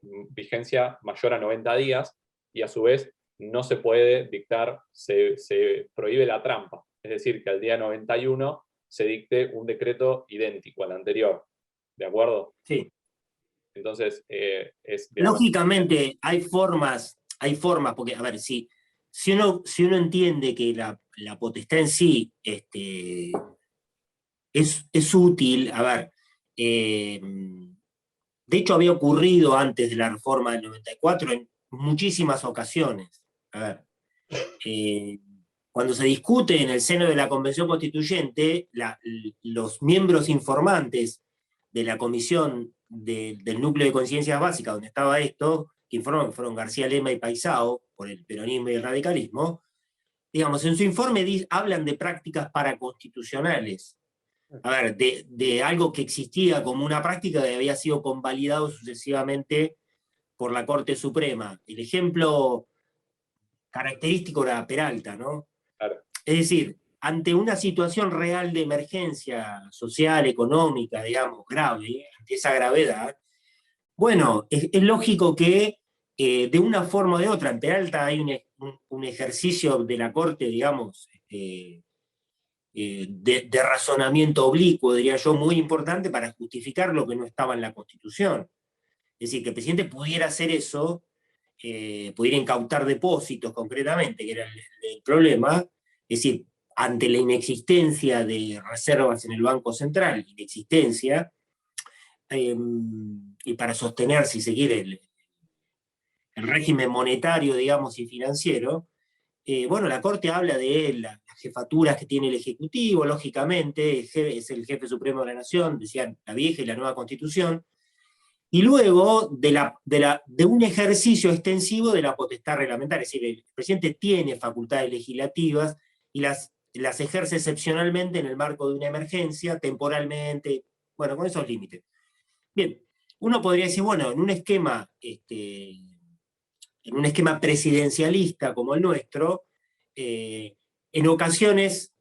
vigencia mayor a 90 días, y a su vez no se puede dictar, se prohíbe la trampa. Es decir, que al día 91 se dicte un decreto idéntico al anterior. ¿De acuerdo? Sí. Entonces, digamos, lógicamente hay formas, porque, a ver, si uno entiende que la potestad en sí es útil, a ver, de hecho había ocurrido antes de la reforma del 94 en muchísimas ocasiones. A ver, cuando se discute en el seno de la Convención Constituyente, los miembros informantes de la comisión del núcleo de conciencias básicas, donde estaba esto, que informaron, que fueron García Lema y Paisao, por el peronismo y el radicalismo, digamos, en su informe hablan de prácticas paraconstitucionales. A ver, de algo que existía como una práctica que había sido convalidado sucesivamente por la Corte Suprema. El ejemplo característico era Peralta, ¿no? Claro. Es decir, ante una situación real de emergencia social, económica, digamos, grave, ante esa gravedad, bueno, es lógico que de una forma o de otra, en Peralta hay un ejercicio de la Corte, digamos, de razonamiento oblicuo, diría yo, muy importante para justificar lo que no estaba en la Constitución. Es decir, que el presidente pudiera hacer eso, pudiera incautar depósitos concretamente, que era el problema, es decir, ante la inexistencia de reservas en el Banco Central, inexistencia, y para sostener, si se quiere, el régimen monetario, digamos, y financiero, bueno, la Corte habla de las jefaturas que tiene el Ejecutivo, lógicamente, es el jefe supremo de la Nación, decían la vieja y la nueva Constitución, y luego de un ejercicio extensivo de la potestad reglamentaria, es decir, el presidente tiene facultades legislativas y las ejerce excepcionalmente en el marco de una emergencia, temporalmente, bueno, con esos límites. Bien, uno podría decir, bueno, en un esquema presidencialista como el nuestro, en ocasiones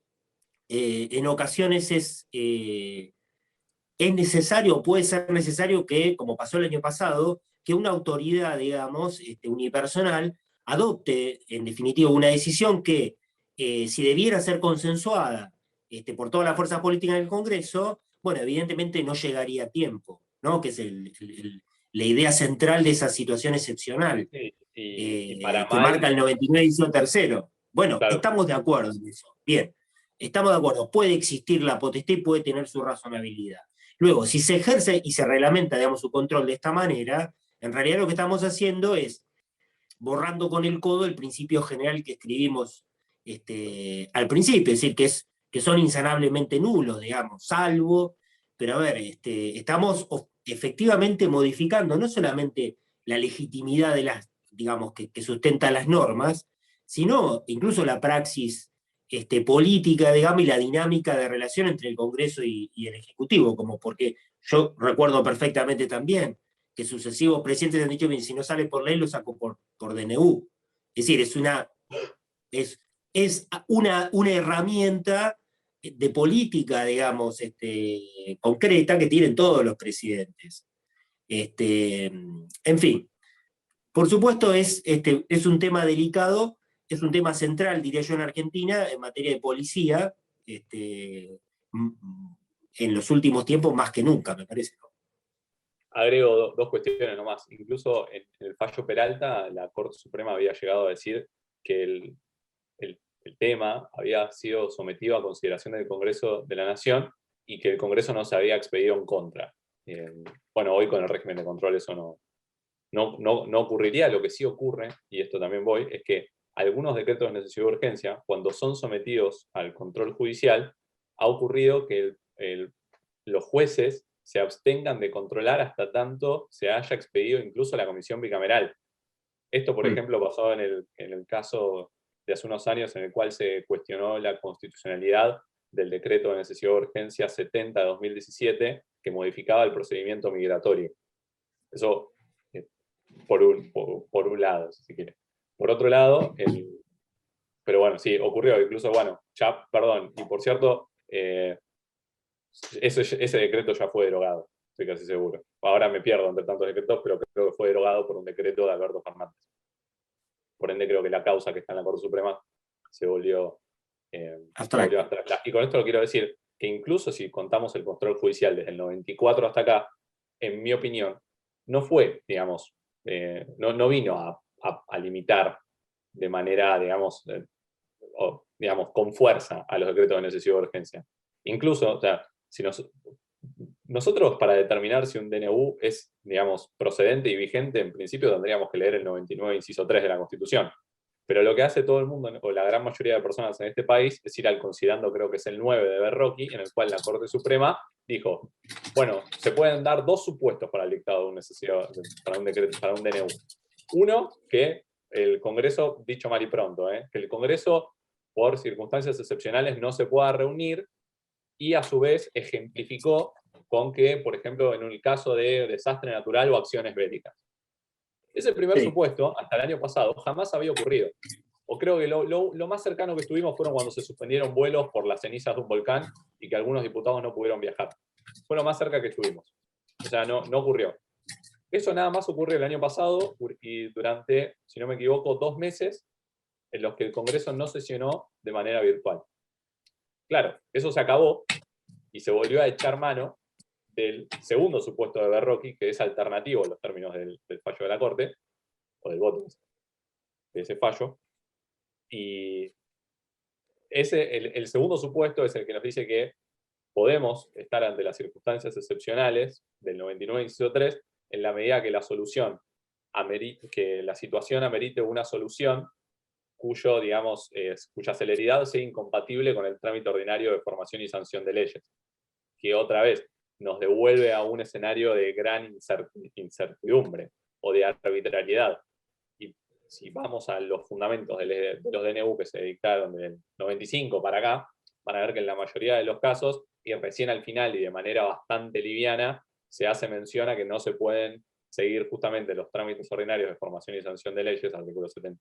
es necesario, o puede ser necesario que, como pasó el año pasado, que una autoridad, digamos, unipersonal, adopte, en definitiva, una decisión que, si debiera ser consensuada por todas las fuerzas políticas del Congreso, bueno, evidentemente no llegaría a tiempo, ¿no? Que es la idea central de esa situación excepcional, y que para mal, marca el 99 edición tercero. Bueno, claro. Estamos de acuerdo en eso. Bien, estamos de acuerdo. Puede existir la potestad y puede tener su razonabilidad. Luego, si se ejerce y se reglamenta, digamos, su control de esta manera, en realidad lo que estamos haciendo es borrando con el codo el principio general que escribimos al principio, es decir, que son insanablemente nulos, digamos, salvo, pero a ver, estamos efectivamente modificando no solamente la legitimidad de las, digamos, que sustenta las normas, sino incluso la praxis política, digamos, y la dinámica de relación entre el Congreso y el Ejecutivo, como porque yo recuerdo perfectamente también que sucesivos presidentes han dicho, bien, si no sale por ley, lo saco por DNU. Es decir, es una herramienta de política, digamos, concreta que tienen todos los presidentes. En fin, por supuesto es un tema delicado, es un tema central, diría yo, en Argentina, en materia de policía, en los últimos tiempos más que nunca, me parece. agrego dos cuestiones nomás. Incluso en el fallo Peralta, la Corte Suprema había llegado a decir que el tema había sido sometido a consideración del Congreso de la Nación y que el Congreso no se había expedido en contra. Bueno, hoy con el régimen de control eso no ocurriría. Lo que sí ocurre, y esto también voy, es que algunos decretos de necesidad de urgencia, cuando son sometidos al control judicial, ha ocurrido que los jueces se abstengan de controlar hasta tanto se haya expedido incluso la comisión bicameral. Esto, por ejemplo, pasó en el caso de hace unos años en el cual se cuestionó la constitucionalidad del decreto de necesidad de urgencia 70 de 2017, que modificaba el procedimiento migratorio. Eso por un lado, si se quiere. Por otro lado, pero bueno, sí, ocurrió, incluso, bueno, ya, perdón, y por cierto, ese decreto ya fue derogado, estoy casi seguro. Ahora me pierdo entre tantos decretos, pero creo que fue derogado por un decreto de Alberto Fernández. Por ende, creo que la causa que está en la Corte Suprema se volvió abstracta. Y con esto lo quiero decir, que incluso si contamos el control judicial desde el 94 hasta acá, en mi opinión, no fue, digamos, no vino a limitar de manera, digamos, con fuerza a los decretos de necesidad de urgencia. Incluso, o sea, si nosotros para determinar si un DNU es, digamos, procedente y vigente, en principio tendríamos que leer el 99, inciso 3 de la Constitución. Pero lo que hace todo el mundo, o la gran mayoría de personas en este país, es ir al considerando, creo que es el 9 de Berroqui, en el cual la Corte Suprema dijo, bueno, se pueden dar dos supuestos para el dictado de una necesidad, para un decreto, para un DNU. Uno, que el Congreso, dicho mal y pronto, que el Congreso, por circunstancias excepcionales, no se pueda reunir, y a su vez ejemplificó con que, por ejemplo, en el caso de desastre natural o acciones bélicas. Ese primer supuesto, hasta el año pasado, jamás había ocurrido. O creo que lo más cercano que estuvimos fueron cuando se suspendieron vuelos por las cenizas de un volcán y que algunos diputados no pudieron viajar. Fue lo más cerca que estuvimos. O sea, no ocurrió. Eso nada más ocurrió el año pasado y durante, si no me equivoco, 2 meses en los que el Congreso no sesionó de manera virtual. Claro, eso se acabó y se volvió a echar mano del segundo supuesto de Berroqui, que es alternativo en los términos del fallo de la Corte, o del voto de ese fallo. Y el segundo supuesto es el que nos dice que podemos estar ante las circunstancias excepcionales del 99, inciso 3, en la medida que la situación amerite una solución cuya celeridad sea incompatible con el trámite ordinario de formación y sanción de leyes. Que otra vez nos devuelve a un escenario de gran incertidumbre o de arbitrariedad. Y si vamos a los fundamentos de los DNU que se dictaron del 95 para acá, van a ver que en la mayoría de los casos, y recién al final y de manera bastante liviana, se hace mención a que no se pueden seguir justamente los trámites ordinarios de formación y sanción de leyes, artículo 70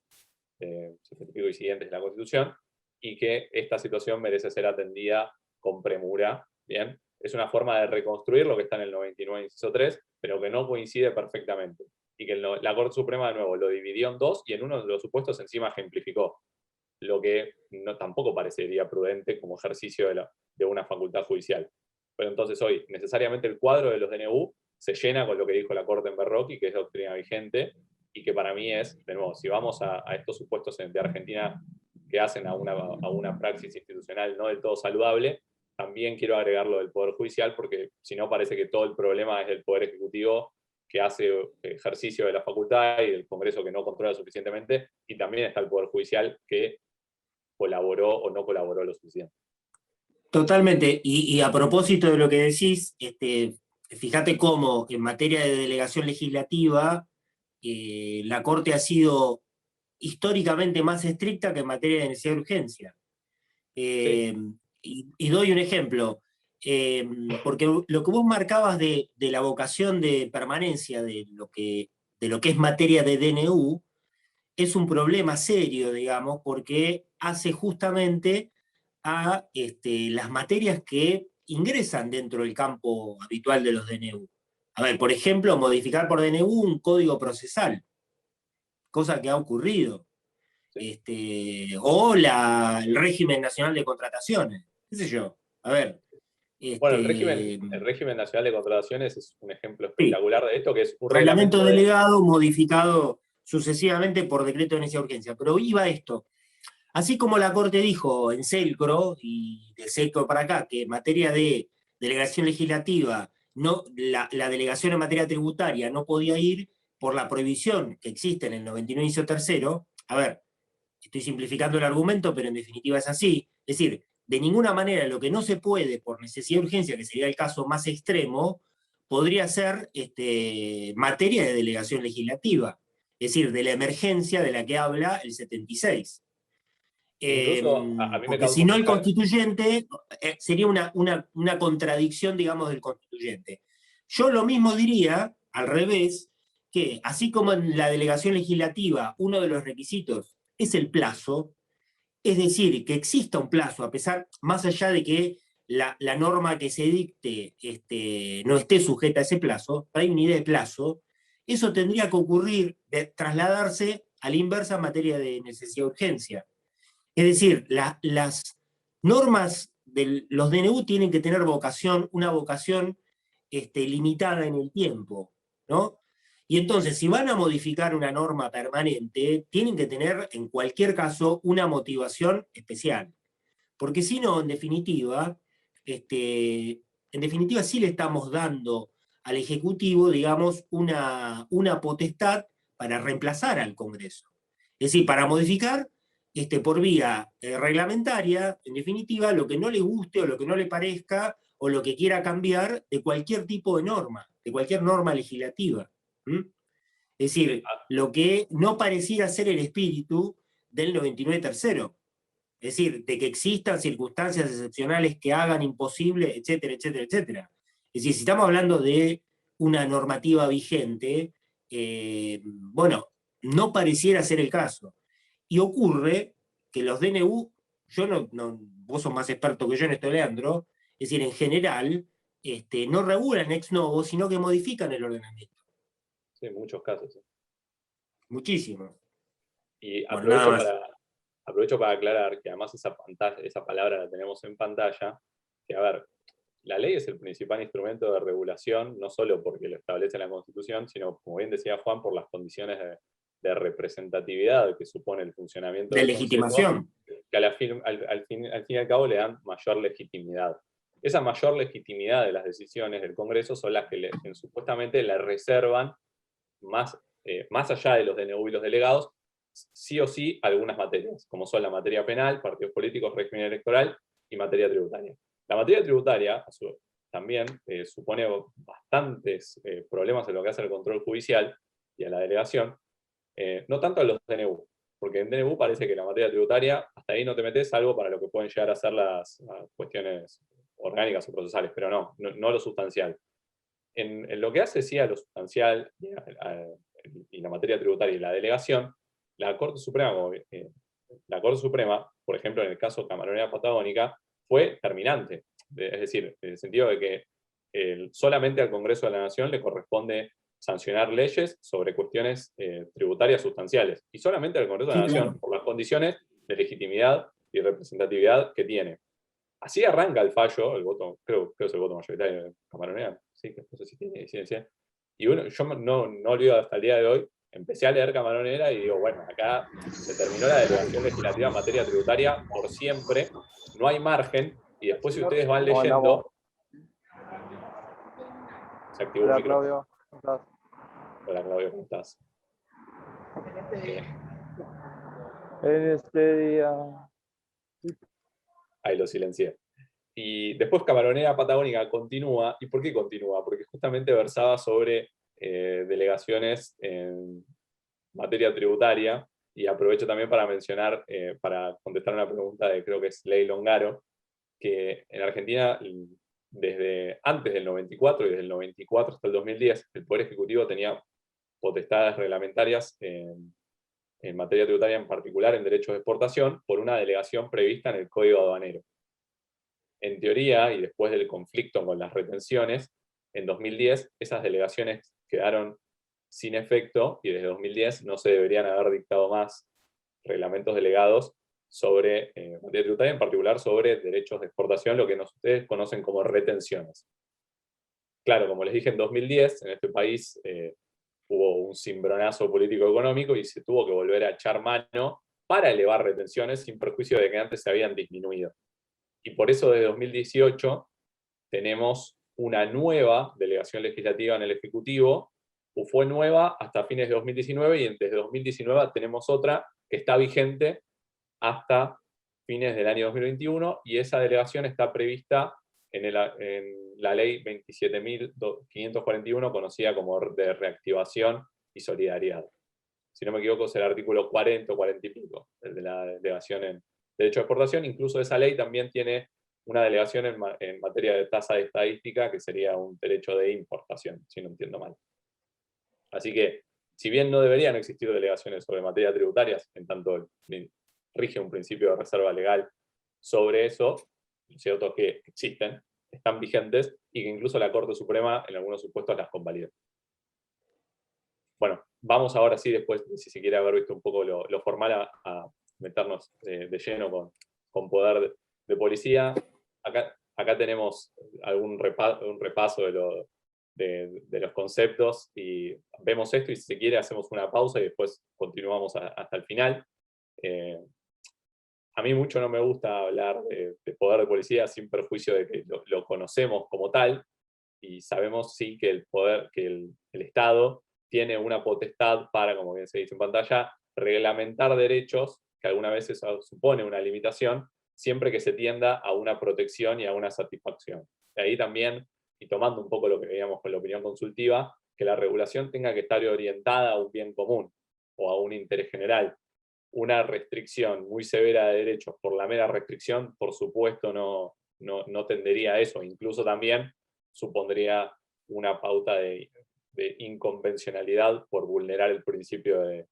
y siguientes de la Constitución, y que esta situación merece ser atendida con premura. Bien, es una forma de reconstruir lo que está en el 99, inciso 3, pero que no coincide perfectamente. Y que la Corte Suprema, de nuevo, lo dividió en dos y en uno de los supuestos encima ejemplificó, lo que tampoco parecería prudente como ejercicio de una facultad judicial. Pero entonces hoy, necesariamente el cuadro de los DNU se llena con lo que dijo la Corte en Berroqui, que es doctrina vigente, y que para mí es, de nuevo, si vamos a estos supuestos de Argentina que hacen a una praxis institucional no del todo saludable, también quiero agregar lo del Poder Judicial, porque si no parece que todo el problema es del Poder Ejecutivo, que hace ejercicio de la facultad, y del Congreso que no controla suficientemente, y también está el Poder Judicial que colaboró o no colaboró lo suficiente. Totalmente, y a propósito de lo que decís, fíjate cómo en materia de delegación legislativa, la Corte ha sido históricamente más estricta que en materia de necesidad de urgencia. Y doy un ejemplo, porque lo que vos marcabas de la vocación de permanencia de lo que es materia de DNU, es un problema serio, digamos, porque hace justamente a las materias que ingresan dentro del campo habitual de los DNU. A ver, por ejemplo, modificar por DNU un código procesal, cosa que ha ocurrido. O el régimen nacional de contrataciones, qué sé yo. A ver, Bueno, Este, el régimen nacional de contrataciones es un ejemplo sí, espectacular de esto, que es un reglamento reglamento de... delegado modificado sucesivamente por decreto de necesidad de urgencia. Pero iba esto. Así como la Corte dijo en Selcro, y de Selcro para acá, que en materia de delegación legislativa, no, la delegación en materia tributaria no podía ir por la prohibición que existe en el 99 inciso tercero. A ver, estoy simplificando el argumento, pero en definitiva es así. Es decir, de ninguna manera lo que no se puede por necesidad de urgencia, que sería el caso más extremo, podría ser materia de delegación legislativa. Es decir, de la emergencia de la que habla el 76. Incluso a mí me Porque causó si no el mucha... constituyente sería una contradicción, digamos, del constituyente. Yo lo mismo diría, al revés, que así como en la delegación legislativa uno de los requisitos es el plazo, es decir, que exista un plazo, a pesar, más allá de que la norma que se dicte no esté sujeta a ese plazo, hay una idea de plazo, eso tendría que ocurrir, de trasladarse a la inversa en materia de necesidad de urgencia. Es decir, las normas de los DNU tienen que tener vocación, una vocación limitada en el tiempo, ¿no? Y entonces, si van a modificar una norma permanente, tienen que tener, en cualquier caso, una motivación especial. Porque si no, en definitiva sí le estamos dando al Ejecutivo, digamos, una potestad para reemplazar al Congreso. Es decir, para modificar por vía reglamentaria, en definitiva, lo que no le guste o lo que no le parezca o lo que quiera cambiar de cualquier tipo de norma, de cualquier norma legislativa. ¿Mm? Es decir, lo que no pareciera ser el espíritu del 99 tercero. Es decir, de que existan circunstancias excepcionales que hagan imposible, etcétera, etcétera, etcétera. Es decir, si estamos hablando de una normativa vigente, bueno, no pareciera ser el caso. Y ocurre que los DNU, vos sos más experto que yo en esto, Leandro, es decir, en general, no regulan ex novo, sino que modifican el ordenamiento. Sí, en muchos casos. Muchísimo. Y Bueno, nada más. aprovecho para aclarar que además esa palabra la tenemos en pantalla, que a ver, la ley es el principal instrumento de regulación, no solo porque lo establece la Constitución, sino, como bien decía Juan, por las condiciones de representatividad que supone el funcionamiento De del Consejo, legitimación. que al fin y al cabo le dan mayor legitimidad. Esa mayor legitimidad de las decisiones del Congreso son las que supuestamente le reservan más allá de los DNU y los delegados, sí o sí algunas materias, como son la materia penal, partidos políticos, régimen electoral y materia tributaria. La materia tributaria también supone bastantes problemas en lo que hace al control judicial y a la delegación, no tanto a los DNU, porque en DNU parece que la materia tributaria, hasta ahí no te metes, salvo para lo que pueden llegar a ser las cuestiones orgánicas o procesales, pero no lo sustancial. En lo que hace sí a lo sustancial y la materia tributaria y la delegación, la Corte Suprema, por ejemplo, en el caso Camaronera Patagónica, fue terminante. Es decir, en el sentido de que solamente al Congreso de la Nación le corresponde sancionar leyes sobre cuestiones tributarias sustanciales, y solamente al Congreso de la Sí, Nación, claro. por las condiciones de legitimidad y representatividad que tiene. Así arranca el fallo, el voto, creo que es el voto mayoritario de Camaronera, sí, no sé si tiene incidencia. Y yo no olvido hasta el día de hoy, empecé a leer Camaronera y digo, bueno, acá se terminó la delegación legislativa en materia tributaria por siempre, no hay margen, y después si ustedes van leyendo... Se activó un Hola, micrófono. Claudio. ¿Cómo estás? Hola Claudio, ¿cómo estás? En este día. Ahí lo silencié. Y después Camaronera Patagónica continúa. ¿Y por qué continúa? Porque justamente versaba sobre delegaciones en materia tributaria, y aprovecho también para mencionar, para contestar una pregunta de, creo que es Ley Longaro, que en Argentina, desde antes del 94 y desde el 94 hasta el 2010, el Poder Ejecutivo tenía potestades reglamentarias en materia tributaria, en particular en derechos de exportación, por una delegación prevista en el Código Aduanero. En teoría, y después del conflicto con las retenciones, en 2010 esas delegaciones quedaron sin efecto, y desde 2010 no se deberían haber dictado más reglamentos delegados sobre materia tributaria, en particular sobre derechos de exportación, lo que ustedes conocen como retenciones. Claro, como les dije, en 2010 en este país hubo un cimbronazo político-económico y se tuvo que volver a echar mano para elevar retenciones sin perjuicio de que antes se habían disminuido. Y por eso desde 2018 tenemos una nueva delegación legislativa en el Ejecutivo, fue nueva hasta fines de 2019 y desde 2019 tenemos otra que está vigente hasta fines del año 2021 y esa delegación está prevista en la ley 27.541, conocida como de reactivación y solidaridad. Si no me equivoco es el artículo 40 o 40 y pico, el de la delegación en derecho de exportación. Incluso esa ley también tiene una delegación en materia de tasa de estadística, que sería un derecho de importación, si no entiendo mal. Así que, si bien no deberían existir delegaciones sobre materia tributarias, en tanto rige un principio de reserva legal sobre eso, lo cierto es que existen, están vigentes, y que incluso la Corte Suprema en algunos supuestos las convalida. Bueno, vamos ahora sí, después, si se quiere haber visto un poco lo formal, a meternos de lleno con poder de policía. Acá tenemos un repaso de los conceptos, y vemos esto, y si se quiere hacemos una pausa y después continuamos hasta el final. A mí mucho no me gusta hablar de poder de policía sin perjuicio de que lo conocemos como tal, y sabemos sí que el Estado tiene una potestad para, como bien se dice en pantalla, reglamentar derechos, que algunas veces supone una limitación, siempre que se tienda a una protección y a una satisfacción. De ahí también, y tomando un poco lo que veíamos con la opinión consultiva, que la regulación tenga que estar orientada a un bien común o a un interés general. Una restricción muy severa de derechos por la mera restricción, por supuesto, no tendería a eso. Incluso también supondría una pauta de inconvencionalidad por vulnerar el principio de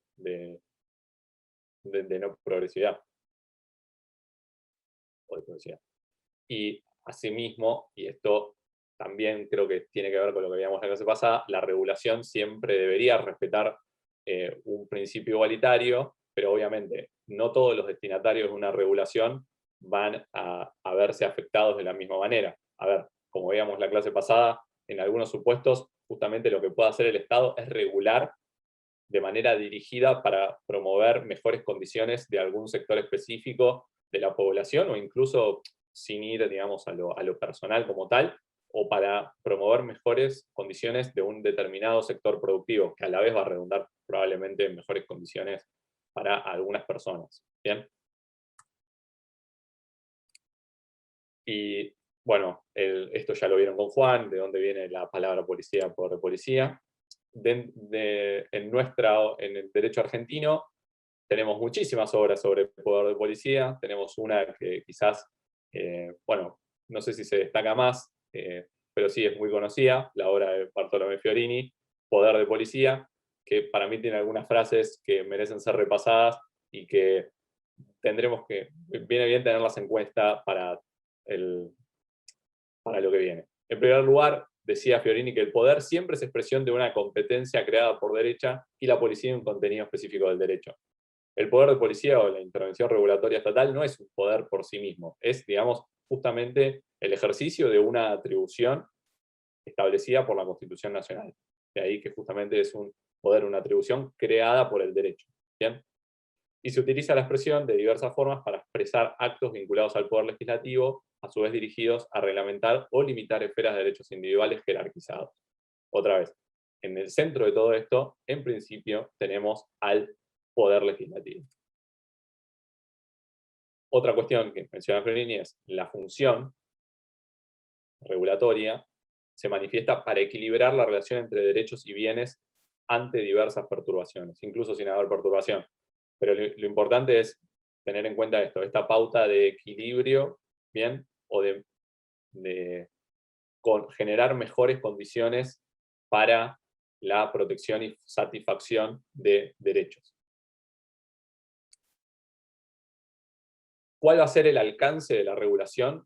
no progresividad. O de progresividad. Y asimismo, y esto también creo que tiene que ver con lo que veíamos en la clase pasada, la regulación siempre debería respetar un principio igualitario, pero obviamente no todos los destinatarios de una regulación van a verse afectados de la misma manera. A ver, como veíamos en la clase pasada, en algunos supuestos, justamente lo que puede hacer el Estado es regular de manera dirigida para promover mejores condiciones de algún sector específico de la población, o incluso sin ir, digamos, a lo personal como tal, o para promover mejores condiciones de un determinado sector productivo, que a la vez va a redundar probablemente en mejores condiciones para algunas personas. ¿Bien? Y bueno, esto ya lo vieron con Juan, de dónde viene la palabra policía, poder de policía. En el derecho argentino tenemos muchísimas obras sobre poder de policía. Tenemos una que quizás, bueno, no sé si se destaca más, pero sí es muy conocida, la obra de Bartolomé Fiorini, Poder de Policía, que para mí tiene algunas frases que merecen ser repasadas y que viene bien tenerlas en cuenta para lo que viene. En primer lugar, decía Fiorini que el poder siempre es expresión de una competencia creada por derecha y la policía un contenido específico del derecho. El poder de policía o la intervención regulatoria estatal no es un poder por sí mismo, es, digamos, justamente el ejercicio de una atribución establecida por la Constitución Nacional. De ahí que justamente es un poder, una atribución creada por el derecho. ¿Bien? Y se utiliza la expresión de diversas formas para expresar actos vinculados al poder legislativo, a su vez dirigidos a reglamentar o limitar esferas de derechos individuales jerarquizados. Otra vez, en el centro de todo esto, en principio, tenemos al poder legislativo. Otra cuestión que menciona Fiorini es la función regulatoria se manifiesta para equilibrar la relación entre derechos y bienes ante diversas perturbaciones, incluso sin haber perturbación. Pero lo importante es tener en cuenta esto, esta pauta de equilibrio, ¿bien? O de generar mejores condiciones para la protección y satisfacción de derechos. ¿Cuál va a ser el alcance de la regulación?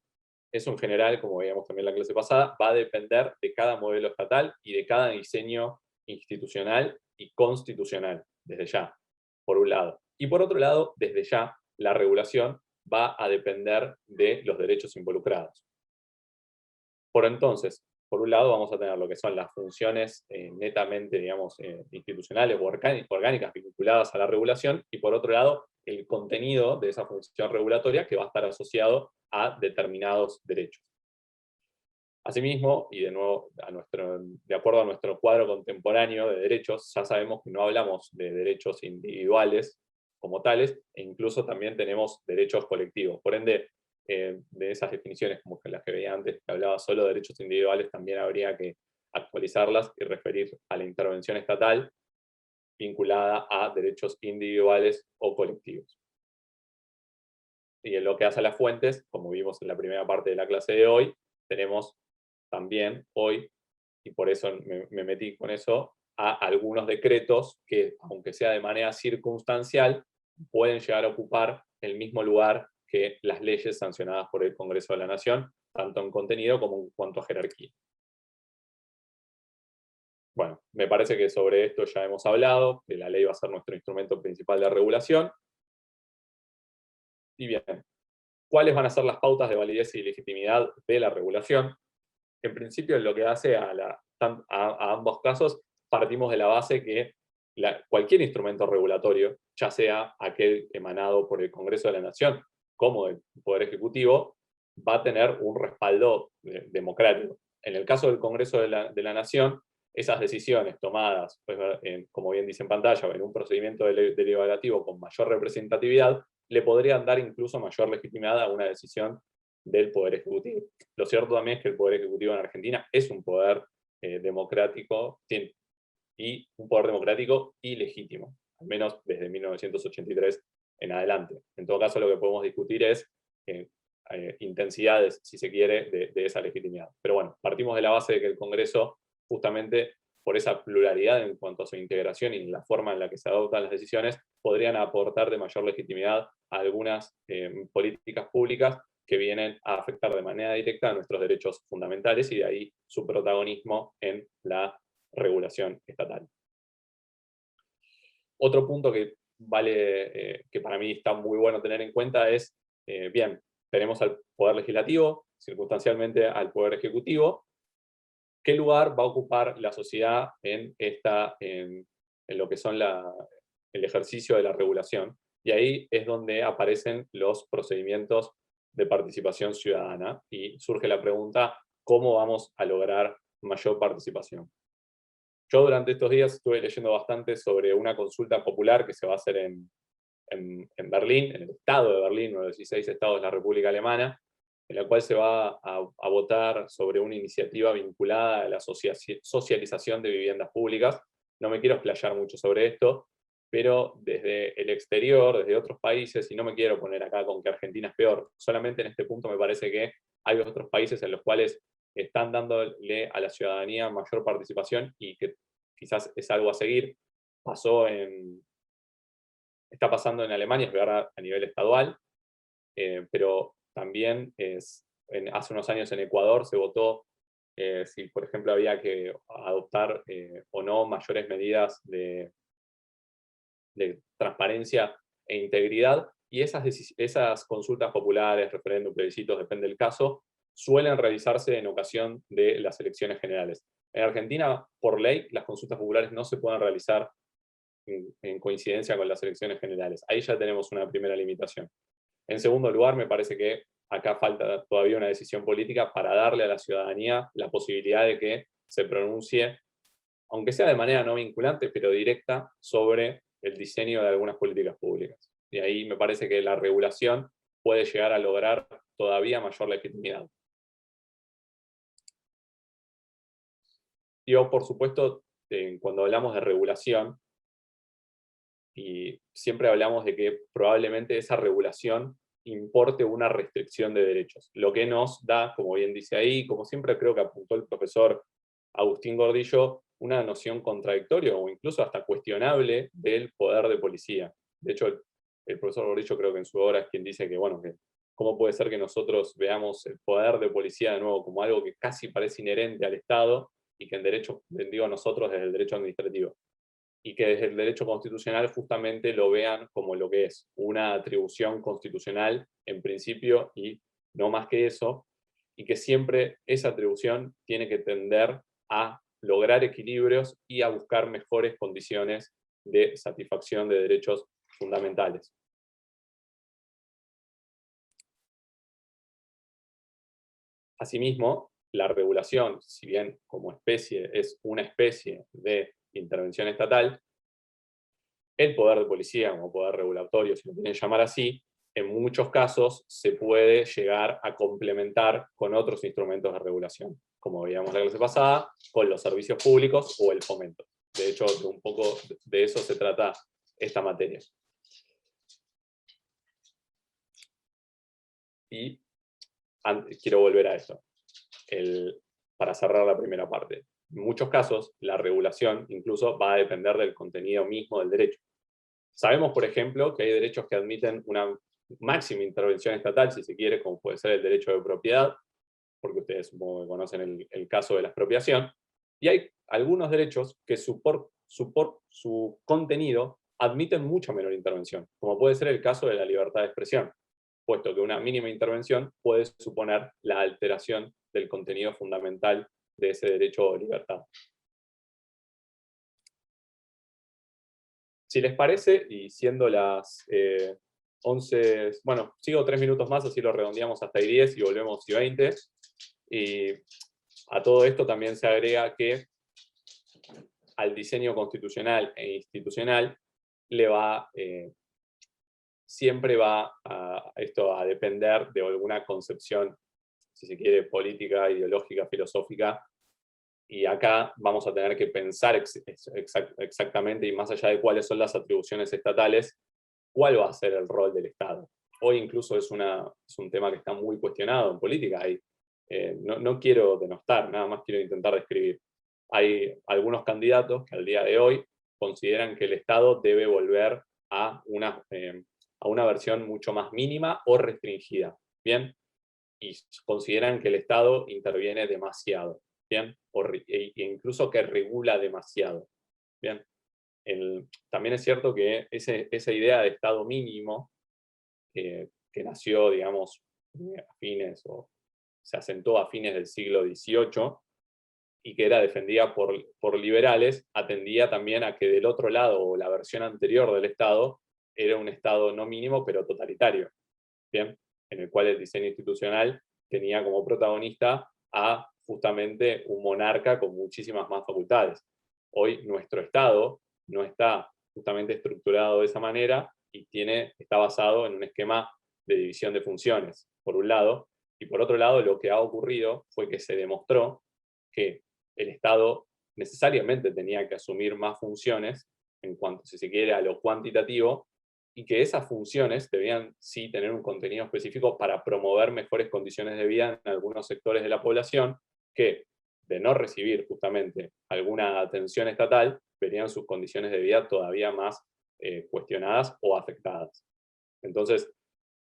Eso en general, como veíamos también en la clase pasada, va a depender de cada modelo estatal y de cada diseño institucional y constitucional, desde ya, por un lado. Y por otro lado, desde ya, la regulación va a depender de los derechos involucrados. Por entonces, por un lado vamos a tener lo que son las funciones netamente, digamos, institucionales o orgánicas vinculadas a la regulación, y por otro lado, el contenido de esa función regulatoria que va a estar asociado a determinados derechos. Asimismo, y de nuevo, de acuerdo a nuestro cuadro contemporáneo de derechos, ya sabemos que no hablamos de derechos individuales como tales, e incluso también tenemos derechos colectivos. Por ende, de esas definiciones como las que veía antes, que hablaba solo de derechos individuales, también habría que actualizarlas y referir a la intervención estatal vinculada a derechos individuales o colectivos. Y en lo que hace a las fuentes, como vimos en la primera parte de la clase de hoy, tenemos también hoy, y por eso me metí con eso, a algunos decretos que, aunque sea de manera circunstancial, pueden llegar a ocupar el mismo lugar que las leyes sancionadas por el Congreso de la Nación, tanto en contenido como en cuanto a jerarquía. Bueno, me parece que sobre esto ya hemos hablado, que la ley va a ser nuestro instrumento principal de regulación. Y bien, ¿cuáles van a ser las pautas de validez y legitimidad de la regulación? En principio, en lo que hace a ambos casos, partimos de la base que cualquier instrumento regulatorio, ya sea aquel emanado por el Congreso de la Nación como el Poder Ejecutivo, va a tener un respaldo democrático. En el caso del Congreso de la Nación, esas decisiones tomadas, pues, como bien dice en pantalla, en un procedimiento deliberativo con mayor representatividad, le podrían dar incluso mayor legitimidad a una decisión del Poder Ejecutivo. Lo cierto también es que el Poder Ejecutivo en Argentina es un poder democrático, y un poder democrático y legítimo, al menos desde 1983 en adelante. En todo caso, lo que podemos discutir es intensidades, si se quiere, de esa legitimidad. Pero bueno, partimos de la base de que el Congreso, justamente por esa pluralidad en cuanto a su integración y la forma en la que se adoptan las decisiones, podrían aportar de mayor legitimidad a algunas políticas públicas que vienen a afectar de manera directa a nuestros derechos fundamentales, y de ahí su protagonismo en la regulación estatal. Otro punto que que para mí está muy bueno tener en cuenta es, bien, tenemos al Poder Legislativo, circunstancialmente al Poder Ejecutivo. ¿Qué lugar va a ocupar la sociedad en lo que son el ejercicio de la regulación? Y ahí es donde aparecen los procedimientos de participación ciudadana, y surge la pregunta, ¿cómo vamos a lograr mayor participación? Yo durante estos días estuve leyendo bastante sobre una consulta popular que se va a hacer en Berlín, en el estado de Berlín, uno de los 16 estados de la República Alemana, en la cual se va a votar sobre una iniciativa vinculada a la socialización de viviendas públicas. No me quiero explayar mucho sobre esto, pero desde el exterior, desde otros países, y no me quiero poner acá con que Argentina es peor, solamente en este punto me parece que hay otros países en los cuales están dándole a la ciudadanía mayor participación y que quizás es algo a seguir. Está pasando en Alemania, es verdad, a nivel estadual, pero también hace unos años en Ecuador se votó si, por ejemplo, había que adoptar o no mayores medidas de transparencia e integridad, y esas consultas populares, referéndum, plebiscitos, depende del caso, suelen realizarse en ocasión de las elecciones generales. En Argentina, por ley, las consultas populares no se pueden realizar en coincidencia con las elecciones generales. Ahí ya tenemos una primera limitación. En segundo lugar, me parece que acá falta todavía una decisión política para darle a la ciudadanía la posibilidad de que se pronuncie, aunque sea de manera no vinculante, pero directa, sobre el diseño de algunas políticas públicas. Y ahí me parece que la regulación puede llegar a lograr todavía mayor legitimidad. Yo, por supuesto, cuando hablamos de regulación, y siempre hablamos de que probablemente esa regulación importe una restricción de derechos, lo que nos da, como bien dice ahí, como siempre creo que apuntó el profesor Agustín Gordillo, una noción contradictoria o incluso hasta cuestionable del poder de policía. De hecho, el profesor Gordillo creo que en su obra es quien dice que, bueno, que cómo puede ser que nosotros veamos el poder de policía de nuevo como algo que casi parece inherente al Estado, y que en derecho, digo nosotros, desde el derecho administrativo. y que desde el derecho constitucional justamente lo vean como lo que es, una atribución constitucional en principio y no más que eso, y que siempre esa atribución tiene que tender a lograr equilibrios y a buscar mejores condiciones de satisfacción de derechos fundamentales. Asimismo, la regulación, si bien como especie es una especie de intervención estatal, el poder de policía como poder regulatorio, si lo quieren llamar así, en muchos casos se puede llegar a complementar con otros instrumentos de regulación, como veíamos la clase pasada, con los servicios públicos o el fomento. De hecho, un poco de eso se trata esta materia. Y quiero volver a esto, para cerrar la primera parte. En muchos casos, la regulación incluso va a depender del contenido mismo del derecho. Sabemos, por ejemplo, que hay derechos que admiten una máxima intervención estatal, si se quiere, como puede ser el derecho de propiedad, porque ustedes supongo que conocen el caso de la expropiación, y hay algunos derechos que su contenido admiten mucha menor intervención, como puede ser el caso de la libertad de expresión, puesto que una mínima intervención puede suponer la alteración del contenido fundamental de ese derecho o libertad. Si les parece, y siendo las 11, bueno, sigo 3 minutos más, así lo redondeamos hasta ahí 10 y volvemos y 20. Y a todo esto también se agrega que al diseño constitucional e institucional le va, siempre va esto a depender de alguna concepción, si se quiere, política, ideológica, filosófica. Y acá vamos a tener que pensar exactamente, y más allá de cuáles son las atribuciones estatales, cuál va a ser el rol del Estado. Hoy incluso es un tema que está muy cuestionado en política. No quiero denostar, nada más quiero intentar describir. Hay algunos candidatos que al día de hoy consideran que el Estado debe volver a una versión mucho más mínima o restringida, ¿bien? Y consideran que el Estado interviene demasiado, ¿bien? E incluso que regula demasiado, ¿bien? También es cierto que esa idea de Estado mínimo, que nació, digamos, a fines, o se asentó a fines del siglo XVIII, y que era defendida por liberales, atendía también a que del otro lado, o la versión anterior del Estado, era un Estado no mínimo, pero totalitario, ¿bien? En el cual el diseño institucional tenía como protagonista a justamente un monarca con muchísimas más facultades. Hoy nuestro Estado no está justamente estructurado de esa manera y está basado en un esquema de división de funciones, por un lado, y por otro lado lo que ha ocurrido fue que se demostró que el Estado necesariamente tenía que asumir más funciones en cuanto, si se quiere, a lo cuantitativo, y que esas funciones debían sí tener un contenido específico para promover mejores condiciones de vida en algunos sectores de la población que, de no recibir justamente alguna atención estatal, verían sus condiciones de vida todavía más cuestionadas o afectadas. Entonces,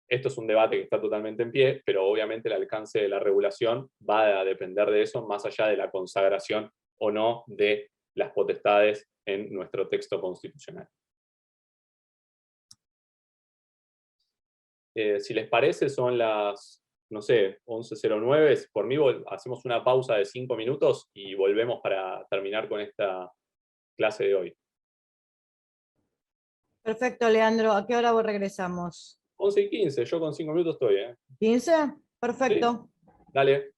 esto es un debate que está totalmente en pie, pero obviamente el alcance de la regulación va a depender de eso, más allá de la consagración o no de las potestades en nuestro texto constitucional. Si les parece, son las, no sé, 11:09. Por mí hacemos una pausa de 5 minutos y volvemos para terminar con esta clase de hoy. Perfecto, Leandro. ¿A qué hora vos regresamos? 11:15, yo con 5 minutos estoy, ¿eh? ¿15? Perfecto. Sí. Dale.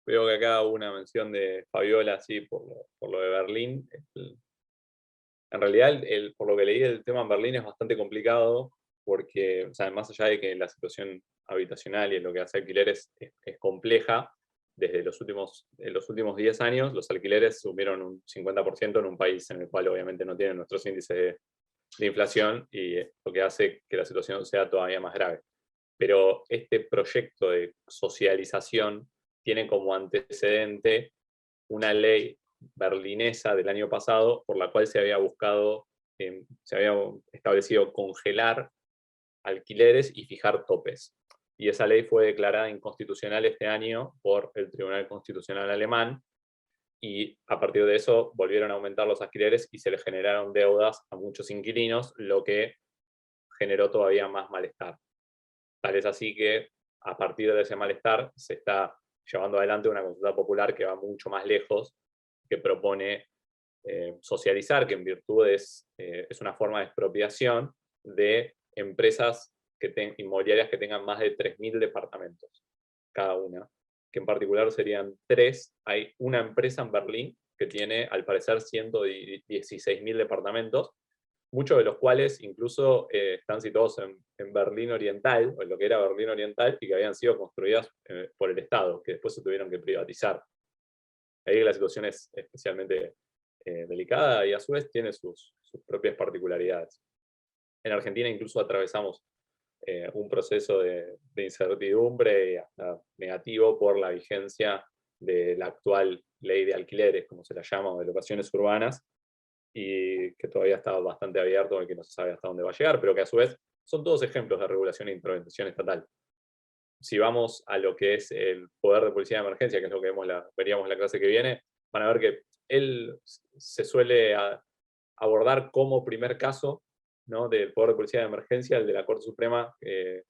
Veo que acá hubo una mención de Fabiola, sí, por lo de Berlín. En realidad, por lo que leí, el tema en Berlín es bastante complicado, porque, o sea, más allá de que la situación habitacional y en lo que hace alquileres es compleja, desde los últimos 10 años, los alquileres subieron un 50% en un país en el cual obviamente no tienen nuestros índices de inflación, y lo que hace que la situación sea todavía más grave. Pero este proyecto de socialización tiene como antecedente una ley berlinesa del año pasado por la cual se había establecido congelar alquileres y fijar topes. y esa ley fue declarada inconstitucional este año por el Tribunal Constitucional alemán, y a partir de eso volvieron a aumentar los alquileres y se le generaron deudas a muchos inquilinos, lo que generó todavía más malestar. Tal es así que a partir de ese malestar se está llevando adelante una consulta popular que va mucho más lejos, que propone socializar, que en virtud es una forma de expropiación de empresas inmobiliarias que tengan más de 3.000 departamentos cada una, que en particular serían 3. Hay una empresa en Berlín que tiene, al parecer, 116.000 departamentos, muchos de los cuales incluso están situados en Berlín Oriental, o en lo que era Berlín Oriental, y que habían sido construidas por el Estado, que después se tuvieron que privatizar. Ahí la situación es especialmente delicada y a su vez tiene sus propias particularidades. En Argentina incluso atravesamos un proceso de incertidumbre y hasta negativo por la vigencia de la actual ley de alquileres, como se la llama, o de locaciones urbanas, y que todavía está bastante abierto y que no se sabe hasta dónde va a llegar, pero que a su vez son todos ejemplos de regulación e intervención estatal. Si vamos a lo que es el poder de policía de emergencia, que es lo que veríamos en la clase que viene, van a ver que él se suele abordar como primer caso, ¿no?, del poder de policía de emergencia, el de la Corte Suprema, que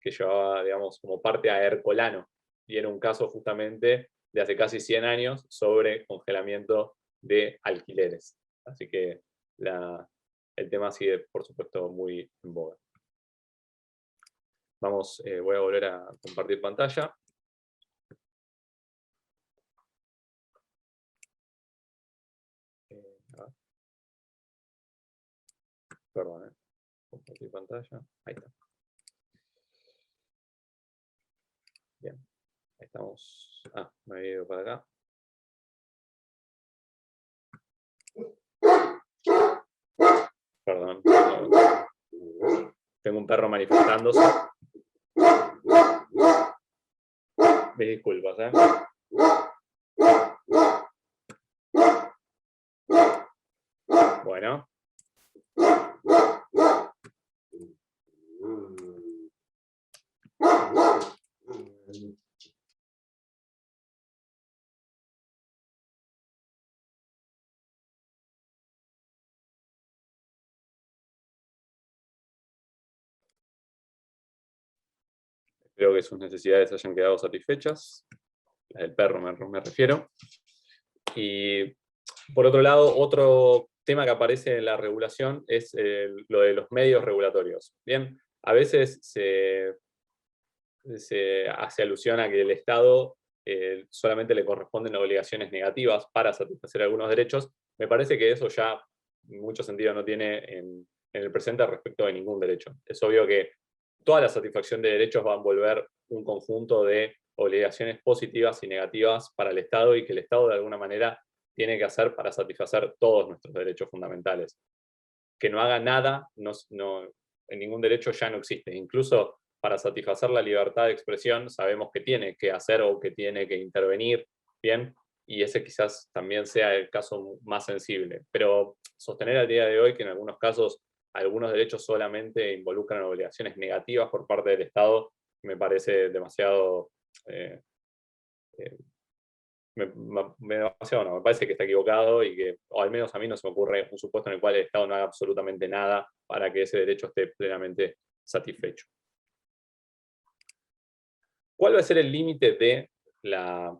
llevaba, digamos, como parte a Ercolano, y era un caso justamente de hace casi 100 años sobre congelamiento de alquileres. Así que el tema sigue, por supuesto, muy en boga. Voy a volver a compartir pantalla. Perdón, compartir pantalla. Ahí está. Bien, ahí estamos. Me había ido para acá. Perdón. Tengo un perro manifestándose. Mis disculpas, ¿eh? Bueno. Espero que sus necesidades hayan quedado satisfechas. Las del perro me refiero. Y por otro lado, otro tema que aparece en la regulación es lo de los medios regulatorios. Bien, a veces se hace alusión a que el Estado solamente le corresponden obligaciones negativas para satisfacer algunos derechos. Me parece que eso ya en mucho sentido no tiene en el presente respecto de ningún derecho. Es obvio que toda la satisfacción de derechos va a envolver un conjunto de obligaciones positivas y negativas para el Estado, y que el Estado de alguna manera tiene que hacer para satisfacer todos nuestros derechos fundamentales. Que no haga nada, en ningún derecho ya no existe. Incluso para satisfacer la libertad de expresión sabemos que tiene que hacer o que tiene que intervenir, ¿bien? Y ese quizás también sea el caso más sensible. Pero sostener al día de hoy que en algunos casos algunos derechos solamente involucran obligaciones negativas por parte del Estado me parece demasiado... me parece que está equivocado, y que, o al menos a mí no se me ocurre un supuesto en el cual el Estado no haga absolutamente nada para que ese derecho esté plenamente satisfecho. ¿Cuál va a ser el límite de la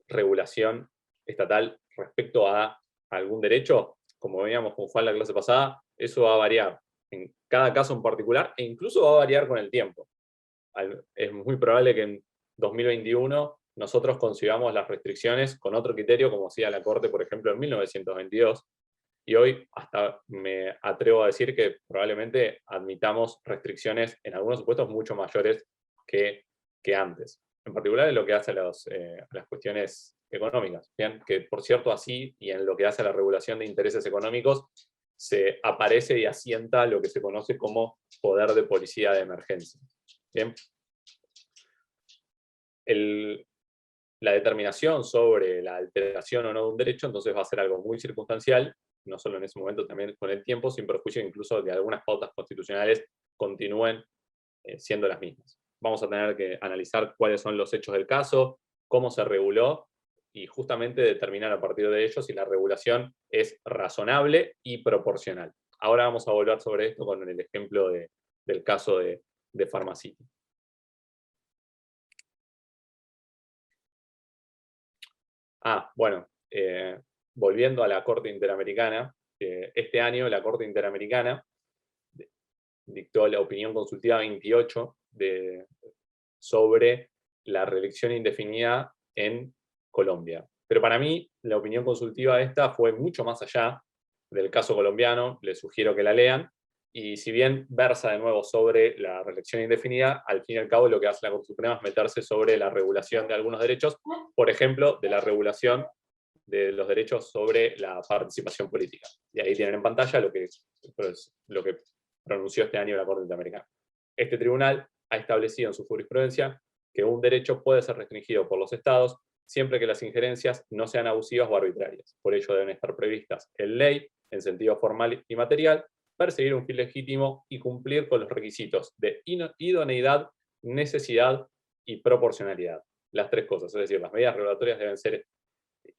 regulación estatal respecto a algún derecho? Como veíamos con Juan la clase pasada, eso va a variar en cada caso en particular, e incluso va a variar con el tiempo. Es muy probable que en 2021 nosotros concibamos las restricciones con otro criterio, como hacía la Corte, por ejemplo, en 1922, y hoy hasta me atrevo a decir que probablemente admitamos restricciones en algunos supuestos mucho mayores que antes, en particular en lo que hace a las cuestiones económicas. Bien, que por cierto así, y en lo que hace a la regulación de intereses económicos, se aparece y asienta lo que se conoce como poder de policía de emergencia. Bien. La determinación sobre la alteración o no de un derecho entonces va a ser algo muy circunstancial, no solo en ese momento, también con el tiempo, sin perjuicio incluso de que algunas pautas constitucionales continúen siendo las mismas. vamos a tener que analizar cuáles son los hechos del caso, cómo se reguló, y justamente determinar a partir de ello si la regulación es razonable y proporcional. Ahora vamos a volver sobre esto con el ejemplo del caso de Pharmacity. Bueno, volviendo a la Corte Interamericana, este año la Corte Interamericana dictó la opinión consultiva 28 sobre la reelección indefinida en Colombia. Pero para mí, la opinión consultiva esta fue mucho más allá del caso colombiano, les sugiero que la lean, y si bien versa de nuevo sobre la reelección indefinida, al fin y al cabo lo que hace la Corte Suprema es meterse sobre la regulación de algunos derechos, por ejemplo, de la regulación de los derechos sobre la participación política. Y ahí tienen en pantalla lo que pronunció este año la Corte Interamericana. Este tribunal ha establecido en su jurisprudencia que un derecho puede ser restringido por los estados siempre que las injerencias no sean abusivas o arbitrarias. Por ello deben estar previstas en ley, en sentido formal y material, perseguir un fin legítimo y cumplir con los requisitos de idoneidad, necesidad y proporcionalidad. Las tres cosas, es decir, las medidas regulatorias deben ser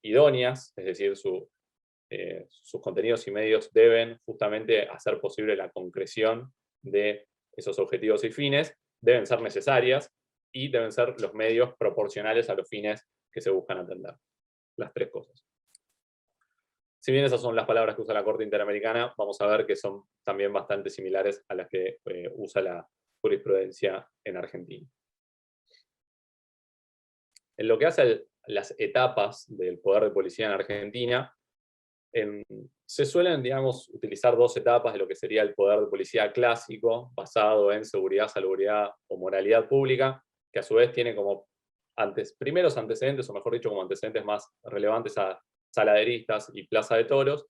idóneas, es decir, sus contenidos y medios deben justamente hacer posible la concreción de esos objetivos y fines, deben ser necesarias y deben ser los medios proporcionales a los fines que se buscan atender. Las tres cosas. Si bien esas son las palabras que usa la Corte Interamericana, vamos a ver que son también bastante similares a las que usa la jurisprudencia en Argentina. En lo que hace a las etapas del poder de policía en Argentina, se suelen, digamos, utilizar dos etapas de lo que sería el poder de policía clásico, basado en seguridad, salubridad o moralidad pública, que a su vez tiene como primeros antecedentes, o mejor dicho, como antecedentes más relevantes a Saladeristas y Plaza de Toros.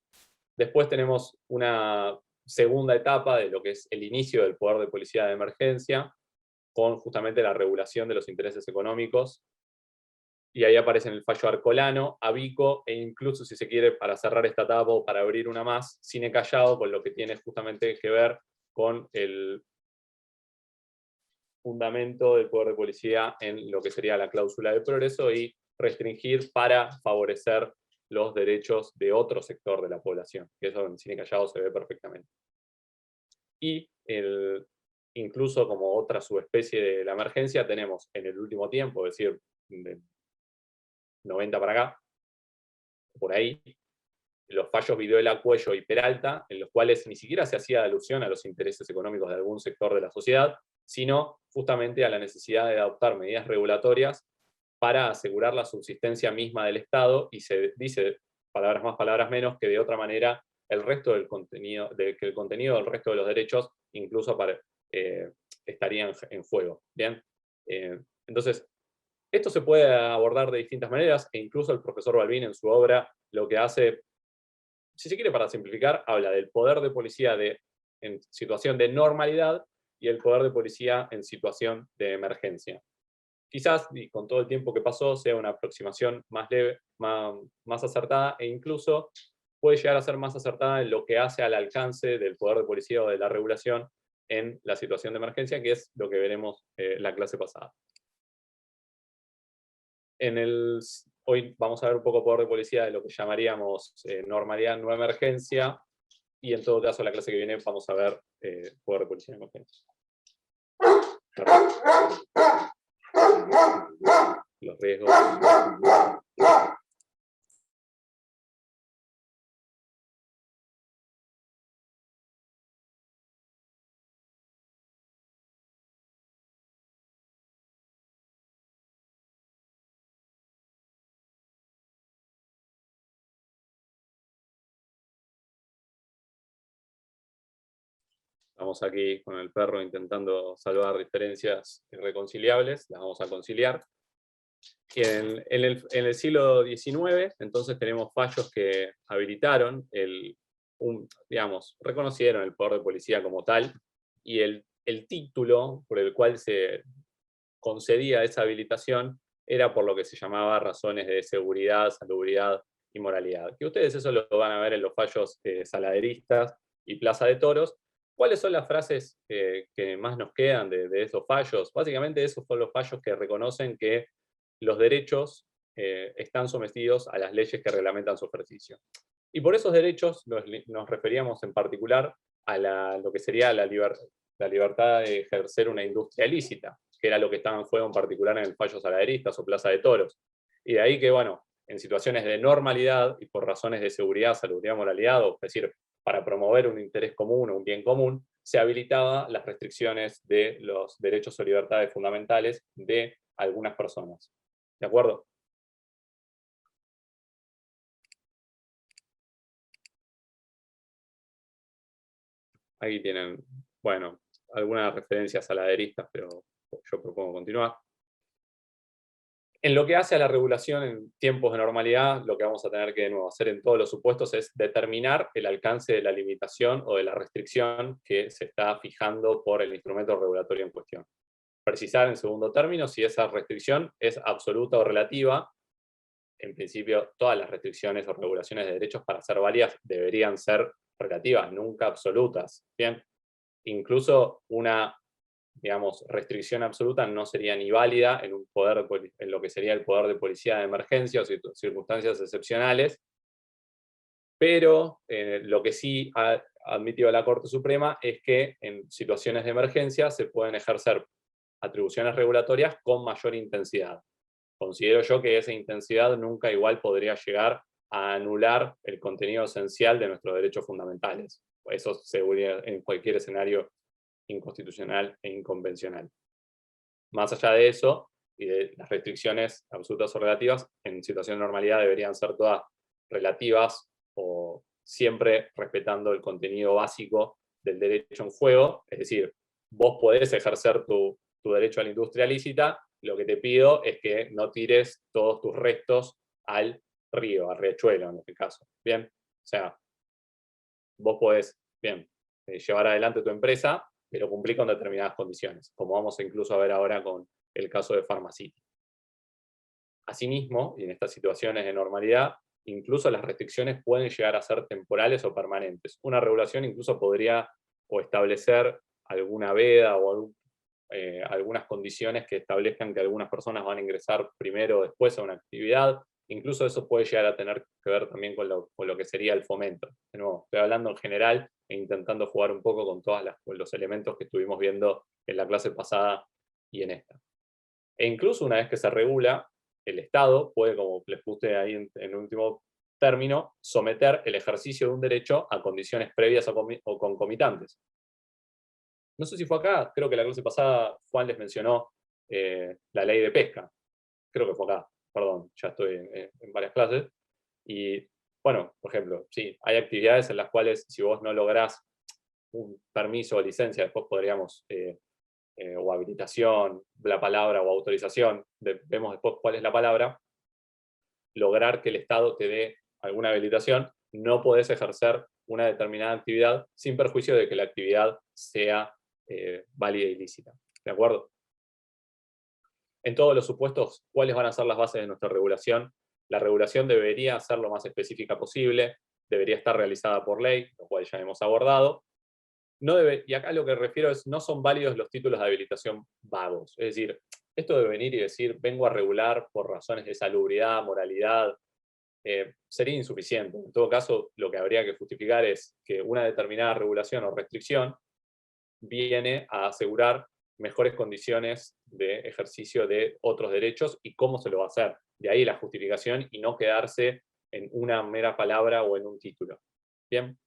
Después tenemos una segunda etapa de lo que es el inicio del poder de policía de emergencia, con justamente la regulación de los intereses económicos. Y ahí aparece en el fallo Arcolano, Abico, e incluso, si se quiere, para cerrar esta etapa o para abrir una más, Cine Callao, con lo que tiene justamente que ver con el fundamento del poder de policía en lo que sería la cláusula de progreso y restringir para favorecer los derechos de otro sector de la población, que eso en Cine Callao se ve perfectamente. Y incluso como otra subespecie de la emergencia tenemos en el último tiempo, es decir, de 90 para acá, por ahí, los fallos Viduela, Cuello y Peralta, en los cuales ni siquiera se hacía alusión a los intereses económicos de algún sector de la sociedad, sino justamente a la necesidad de adoptar medidas regulatorias para asegurar la subsistencia misma del Estado, y se dice, palabras más, palabras menos, que de otra manera el resto del contenido, que el contenido del resto de los derechos incluso estaría en juego. ¿Bien? Entonces, esto se puede abordar de distintas maneras, e incluso el profesor Balbín en su obra lo que hace, si se quiere para simplificar, habla del poder de policía en situación de normalidad y el poder de policía en situación de emergencia. Quizás, y con todo el tiempo que pasó, sea una aproximación más leve, más acertada, e incluso puede llegar a ser más acertada en lo que hace al alcance del poder de policía o de la regulación en la situación de emergencia, que es lo que veremos la clase pasada. Hoy vamos a ver un poco poder de policía de lo que llamaríamos normalidad, no emergencia, y en todo caso la clase que viene vamos a ver poder de policía en emergencia. Los riesgos. Estamos aquí con el perro intentando salvar diferencias irreconciliables, las vamos a conciliar. Y en el siglo XIX, entonces tenemos fallos que habilitaron, reconocieron el poder de policía como tal, y el título por el cual se concedía esa habilitación era por lo que se llamaba razones de seguridad, salubridad y moralidad. Que ustedes eso lo van a ver en los fallos Saladeristas y Plaza de Toros, ¿Cuáles son las frases que más nos quedan de esos fallos? Básicamente esos son los fallos que reconocen que los derechos están sometidos a las leyes que reglamentan su ejercicio. Y por esos derechos nos referíamos en particular a lo que sería la libertad de ejercer una industria lícita, que era lo que estaba en juego en particular en el fallo Saladeristas o Plaza de Toros. Y de ahí que, bueno, en situaciones de normalidad y por razones de seguridad, salubridad, moralidad, o es decir, para promover un interés común o un bien común, se habilitaba las restricciones de los derechos o libertades fundamentales de algunas personas. ¿De acuerdo? Aquí tienen, bueno, algunas referencias saladeristas, pero yo propongo continuar. En lo que hace a la regulación en tiempos de normalidad, lo que vamos a tener que de nuevo hacer en todos los supuestos es determinar el alcance de la limitación o de la restricción que se está fijando por el instrumento regulatorio en cuestión. Precisar en segundo término si esa restricción es absoluta o relativa. En principio, todas las restricciones o regulaciones de derechos para ser válidas deberían ser relativas, nunca absolutas. Bien, incluso una, digamos, restricción absoluta no sería ni válida en un poder, en lo que sería el poder de policía de emergencia o circunstancias excepcionales, pero lo que sí ha admitido la Corte Suprema es que en situaciones de emergencia se pueden ejercer atribuciones regulatorias con mayor intensidad. Considero yo que esa intensidad nunca igual podría llegar a anular el contenido esencial de nuestros derechos fundamentales. Eso sería en cualquier escenario inconstitucional e inconvencional. Más allá de eso, y de las restricciones absolutas o relativas, en situación de normalidad deberían ser todas relativas o siempre respetando el contenido básico del derecho en juego. Es decir, vos podés ejercer tu derecho a la industria lícita, lo que te pido es que no tires todos tus restos al río, al riachuelo en este caso. Bien, o sea, vos podés, bien, llevar adelante tu empresa, pero cumplir con determinadas condiciones, como vamos incluso a ver ahora con el caso de Pharmacity. Asimismo, y en estas situaciones de normalidad, incluso las restricciones pueden llegar a ser temporales o permanentes. Una regulación incluso podría o establecer alguna veda o algunas condiciones que establezcan que algunas personas van a ingresar primero o después a una actividad. Incluso eso puede llegar a tener que ver también con lo que sería el fomento. De nuevo, estoy hablando en general e intentando jugar un poco con todos los elementos que estuvimos viendo en la clase pasada y en esta. E incluso una vez que se regula, el Estado puede, como les puse ahí en último término, someter el ejercicio de un derecho a condiciones previas o concomitantes. No sé si fue acá, creo que la clase pasada Juan les mencionó la ley de pesca. Creo que fue acá, perdón, ya estoy en varias clases. Y bueno, por ejemplo, sí, hay actividades en las cuales si vos no lográs un permiso o licencia, después podríamos, o habilitación, la palabra, o autorización, vemos después cuál es la palabra, lograr que el Estado te dé alguna habilitación, no podés ejercer una determinada actividad sin perjuicio de que la actividad sea válida y lícita. ¿De acuerdo? En todos los supuestos, ¿cuáles van a ser las bases de nuestra regulación? La regulación debería ser lo más específica posible, debería estar realizada por ley, lo cual ya hemos abordado. Y acá lo que refiero es, no son válidos los títulos de habilitación vagos. Es decir, esto de venir y decir, vengo a regular por razones de salubridad, moralidad, sería insuficiente. En todo caso, lo que habría que justificar es que una determinada regulación o restricción viene a asegurar mejores condiciones de ejercicio de otros derechos y cómo se lo va a hacer. De ahí la justificación y no quedarse en una mera palabra o en un título. Bien.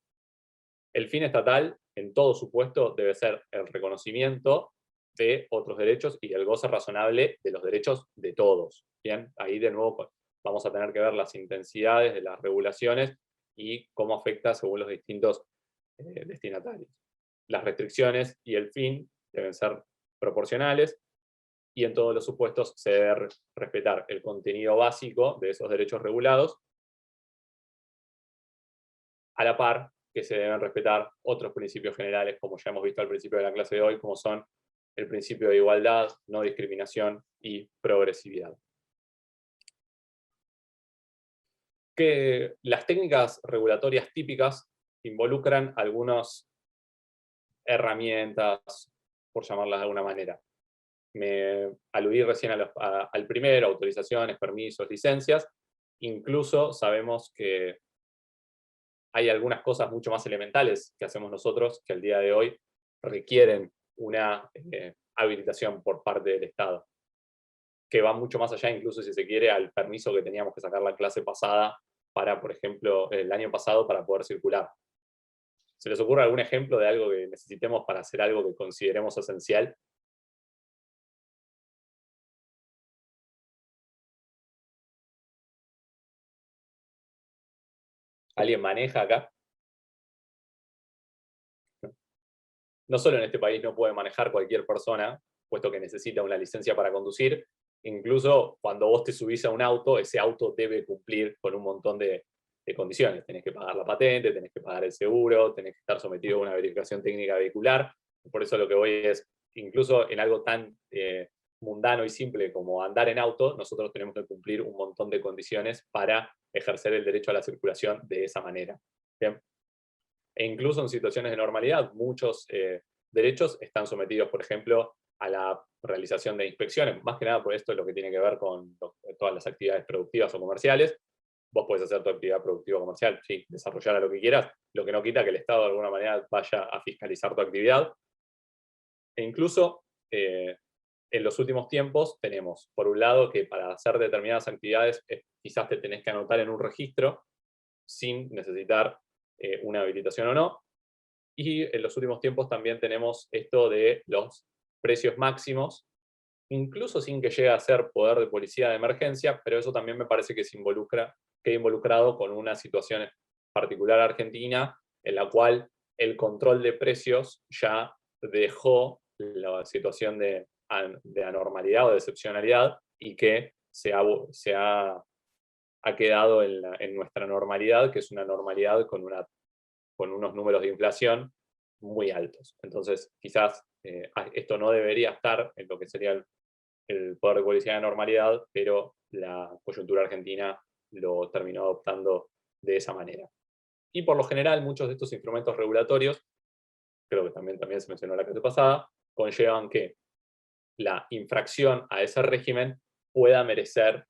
El fin estatal, en todo supuesto, debe ser el reconocimiento de otros derechos y el goce razonable de los derechos de todos. Bien, ahí de nuevo vamos a tener que ver las intensidades de las regulaciones y cómo afecta según los distintos destinatarios. Las restricciones y el fin deben ser proporcionales y en todos los supuestos se debe respetar el contenido básico de esos derechos regulados, a la par que se deben respetar otros principios generales, como ya hemos visto al principio de la clase de hoy, como son el principio de igualdad, no discriminación y progresividad. Que las técnicas regulatorias típicas involucran algunos herramientas, por llamarlas de alguna manera. Me aludí recién al primero, autorizaciones, permisos, licencias. Incluso sabemos que hay algunas cosas mucho más elementales que hacemos nosotros que al día de hoy requieren una habilitación por parte del Estado, que va mucho más allá, incluso si se quiere, al permiso que teníamos que sacar la clase pasada para, por ejemplo, el año pasado para poder circular. ¿Se les ocurre algún ejemplo de algo que necesitemos para hacer algo que consideremos esencial? ¿Alguien maneja acá? No solo en este país no puede manejar cualquier persona, puesto que necesita una licencia para conducir, incluso cuando vos te subís a un auto, ese auto debe cumplir con un montón de condiciones. Tenés que pagar la patente, tenés que pagar el seguro, tenés que estar sometido a una verificación técnica vehicular. Por eso lo que voy es, incluso en algo tan mundano y simple como andar en auto, nosotros tenemos que cumplir un montón de condiciones para ejercer el derecho a la circulación de esa manera. ¿Bien? E incluso en situaciones de normalidad, muchos derechos están sometidos, por ejemplo, a la realización de inspecciones, más que nada por esto es lo que tiene que ver con todas las actividades productivas o comerciales. Vos podés hacer tu actividad productiva o comercial, sí, desarrollarla lo que quieras, lo que no quita que el Estado de alguna manera vaya a fiscalizar tu actividad. E incluso en los últimos tiempos tenemos, por un lado, que para hacer determinadas actividades quizás te tenés que anotar en un registro sin necesitar una habilitación o no. Y en los últimos tiempos también tenemos esto de los precios máximos, incluso sin que llegue a ser poder de policía de emergencia, pero eso también me parece que queda involucrado con una situación particular argentina, en la cual el control de precios ya dejó la situación de anormalidad o de excepcionalidad y que se ha quedado en nuestra normalidad, que es una normalidad con unos números de inflación muy altos. Entonces, quizás esto no debería estar en lo que sería el poder de policía de normalidad, pero la coyuntura argentina lo terminó adoptando de esa manera. Y por lo general, muchos de estos instrumentos regulatorios, creo que también se mencionó la clase pasada, conllevan que la infracción a ese régimen pueda merecer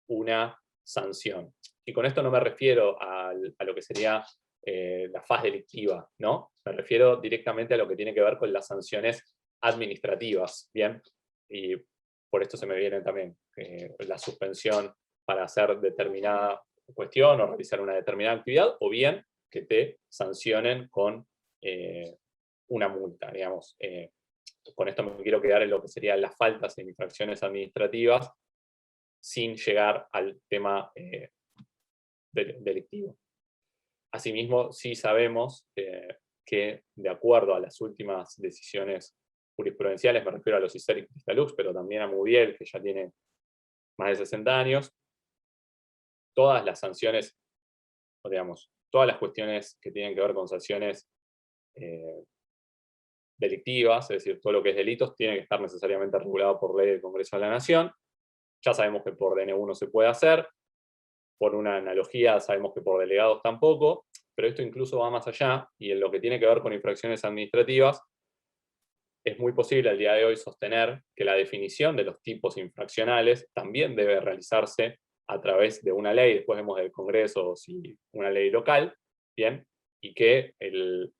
una sanción. Y con esto no me refiero a lo que sería la faz delictiva, ¿no? Me refiero directamente a lo que tiene que ver con las sanciones administrativas, ¿bien? Y por esto se me viene también la suspensión para hacer determinada cuestión o realizar una determinada actividad, o bien que te sancionen con una multa, digamos. Con esto me quiero quedar en lo que serían las faltas e infracciones administrativas sin llegar al tema delictivo. Asimismo, sí sabemos que de acuerdo a las últimas decisiones jurisprudenciales, me refiero a los ISER y Cristalux, pero también a Mubiel, que ya tiene más de 60 años, todas las sanciones, digamos, todas las cuestiones que tienen que ver con sanciones delictivas, es decir, todo lo que es delitos, tiene que estar necesariamente regulado por ley del Congreso de la Nación. Ya sabemos que por DNU no se puede hacer, por una analogía sabemos que por delegados tampoco, pero esto incluso va más allá, y en lo que tiene que ver con infracciones administrativas, es muy posible al día de hoy sostener que la definición de los tipos infraccionales también debe realizarse a través de una ley, después vemos del Congreso si una ley local, ¿bien? Y que el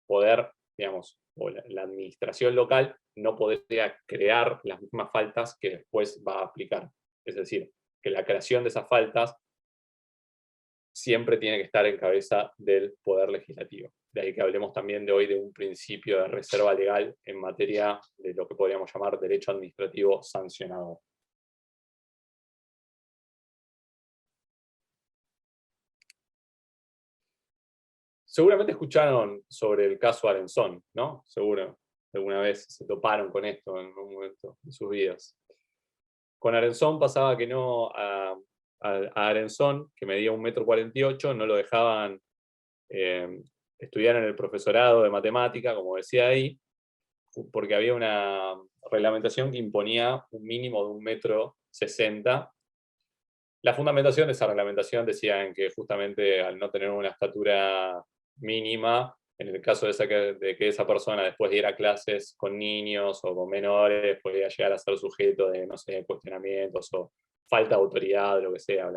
poder, digamos, o la administración local no podría crear las mismas faltas que después va a aplicar. Es decir, que la creación de esas faltas siempre tiene que estar en cabeza del Poder Legislativo. De ahí que hablemos también de hoy de un principio de reserva legal en materia de lo que podríamos llamar derecho administrativo sancionado. Seguramente escucharon sobre el caso Arenzón, ¿no? Seguro, alguna vez se toparon con esto en un momento de sus vidas. Con Arenzón pasaba que no, a Arenzón, que medía 1,48 m, no lo dejaban estudiar en el profesorado de matemática, como decía ahí, porque había una reglamentación que imponía un mínimo de 1,60 m. La fundamentación de esa reglamentación decía en que justamente al no tener una estatura mínima, En el caso de que esa persona después diera clases con niños o con menores, podría llegar a ser sujeto de, no sé, cuestionamientos o falta de autoridad, lo que sea.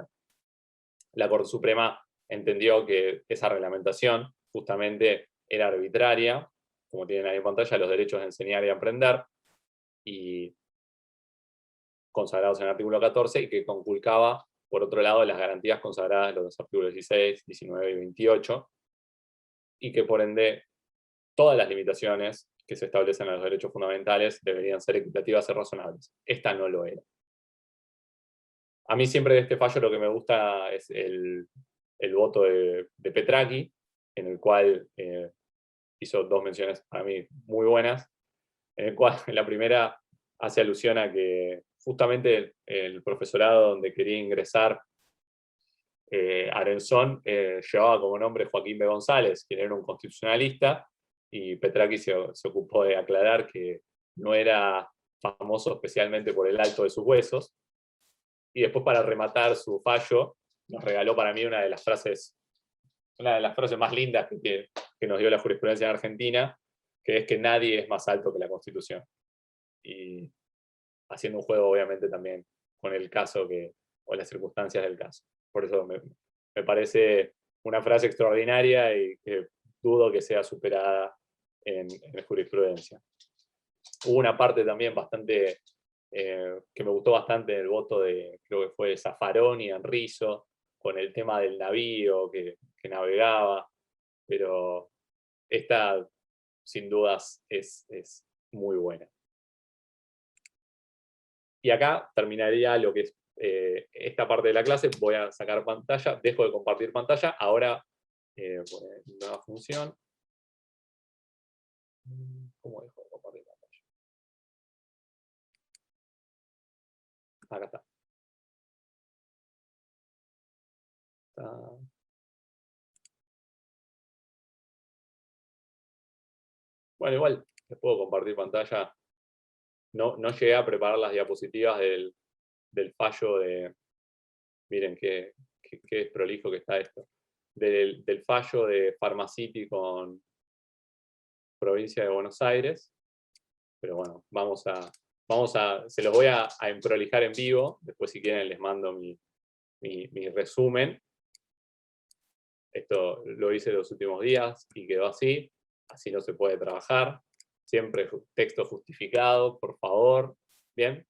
La Corte Suprema entendió que esa reglamentación justamente era arbitraria, como tienen ahí en pantalla, los derechos de enseñar y aprender, y consagrados en el artículo 14, y que conculcaba, por otro lado, las garantías consagradas en los artículos 16, 19 y 28, y que por ende todas las limitaciones que se establecen a los derechos fundamentales deberían ser equitativas y razonables. Esta no lo era. A mí siempre de este fallo lo que me gusta es el voto de Petracchi, en el cual hizo dos menciones para mí muy buenas, en el cual en la primera hace alusión a que justamente el profesorado donde quería ingresar Arenzón llevaba como nombre Joaquín B. González, quien era un constitucionalista, y Petracchi se ocupó de aclarar que no era famoso especialmente por el alto de sus huesos, y después para rematar su fallo nos regaló para mí una de las frases más lindas que nos dio la jurisprudencia en Argentina, que es que nadie es más alto que la Constitución. Y haciendo un juego obviamente también con el caso o las circunstancias del caso. Por eso me parece una frase extraordinaria y que dudo que sea superada en jurisprudencia. Hubo una parte también bastante, que me gustó bastante en el voto de, creo que fue Zaffaroni y Enrizo, con el tema del navío que navegaba, pero esta sin dudas es muy buena. Y acá terminaría lo que es esta parte de la clase. Voy a sacar pantalla, dejo de compartir pantalla, ahora nueva función. ¿Cómo dejo de compartir pantalla? Acá está. Bueno, igual les puedo compartir pantalla. No llegué a preparar las diapositivas del fallo de... Miren qué desprolijo que está esto. Del fallo de Pharmacity con Provincia de Buenos Aires. Pero bueno, se los voy a emprolijar en vivo. Después si quieren les mando mi resumen. Esto lo hice los últimos días y quedó así. Así no se puede trabajar. Siempre texto justificado, por favor. Bien.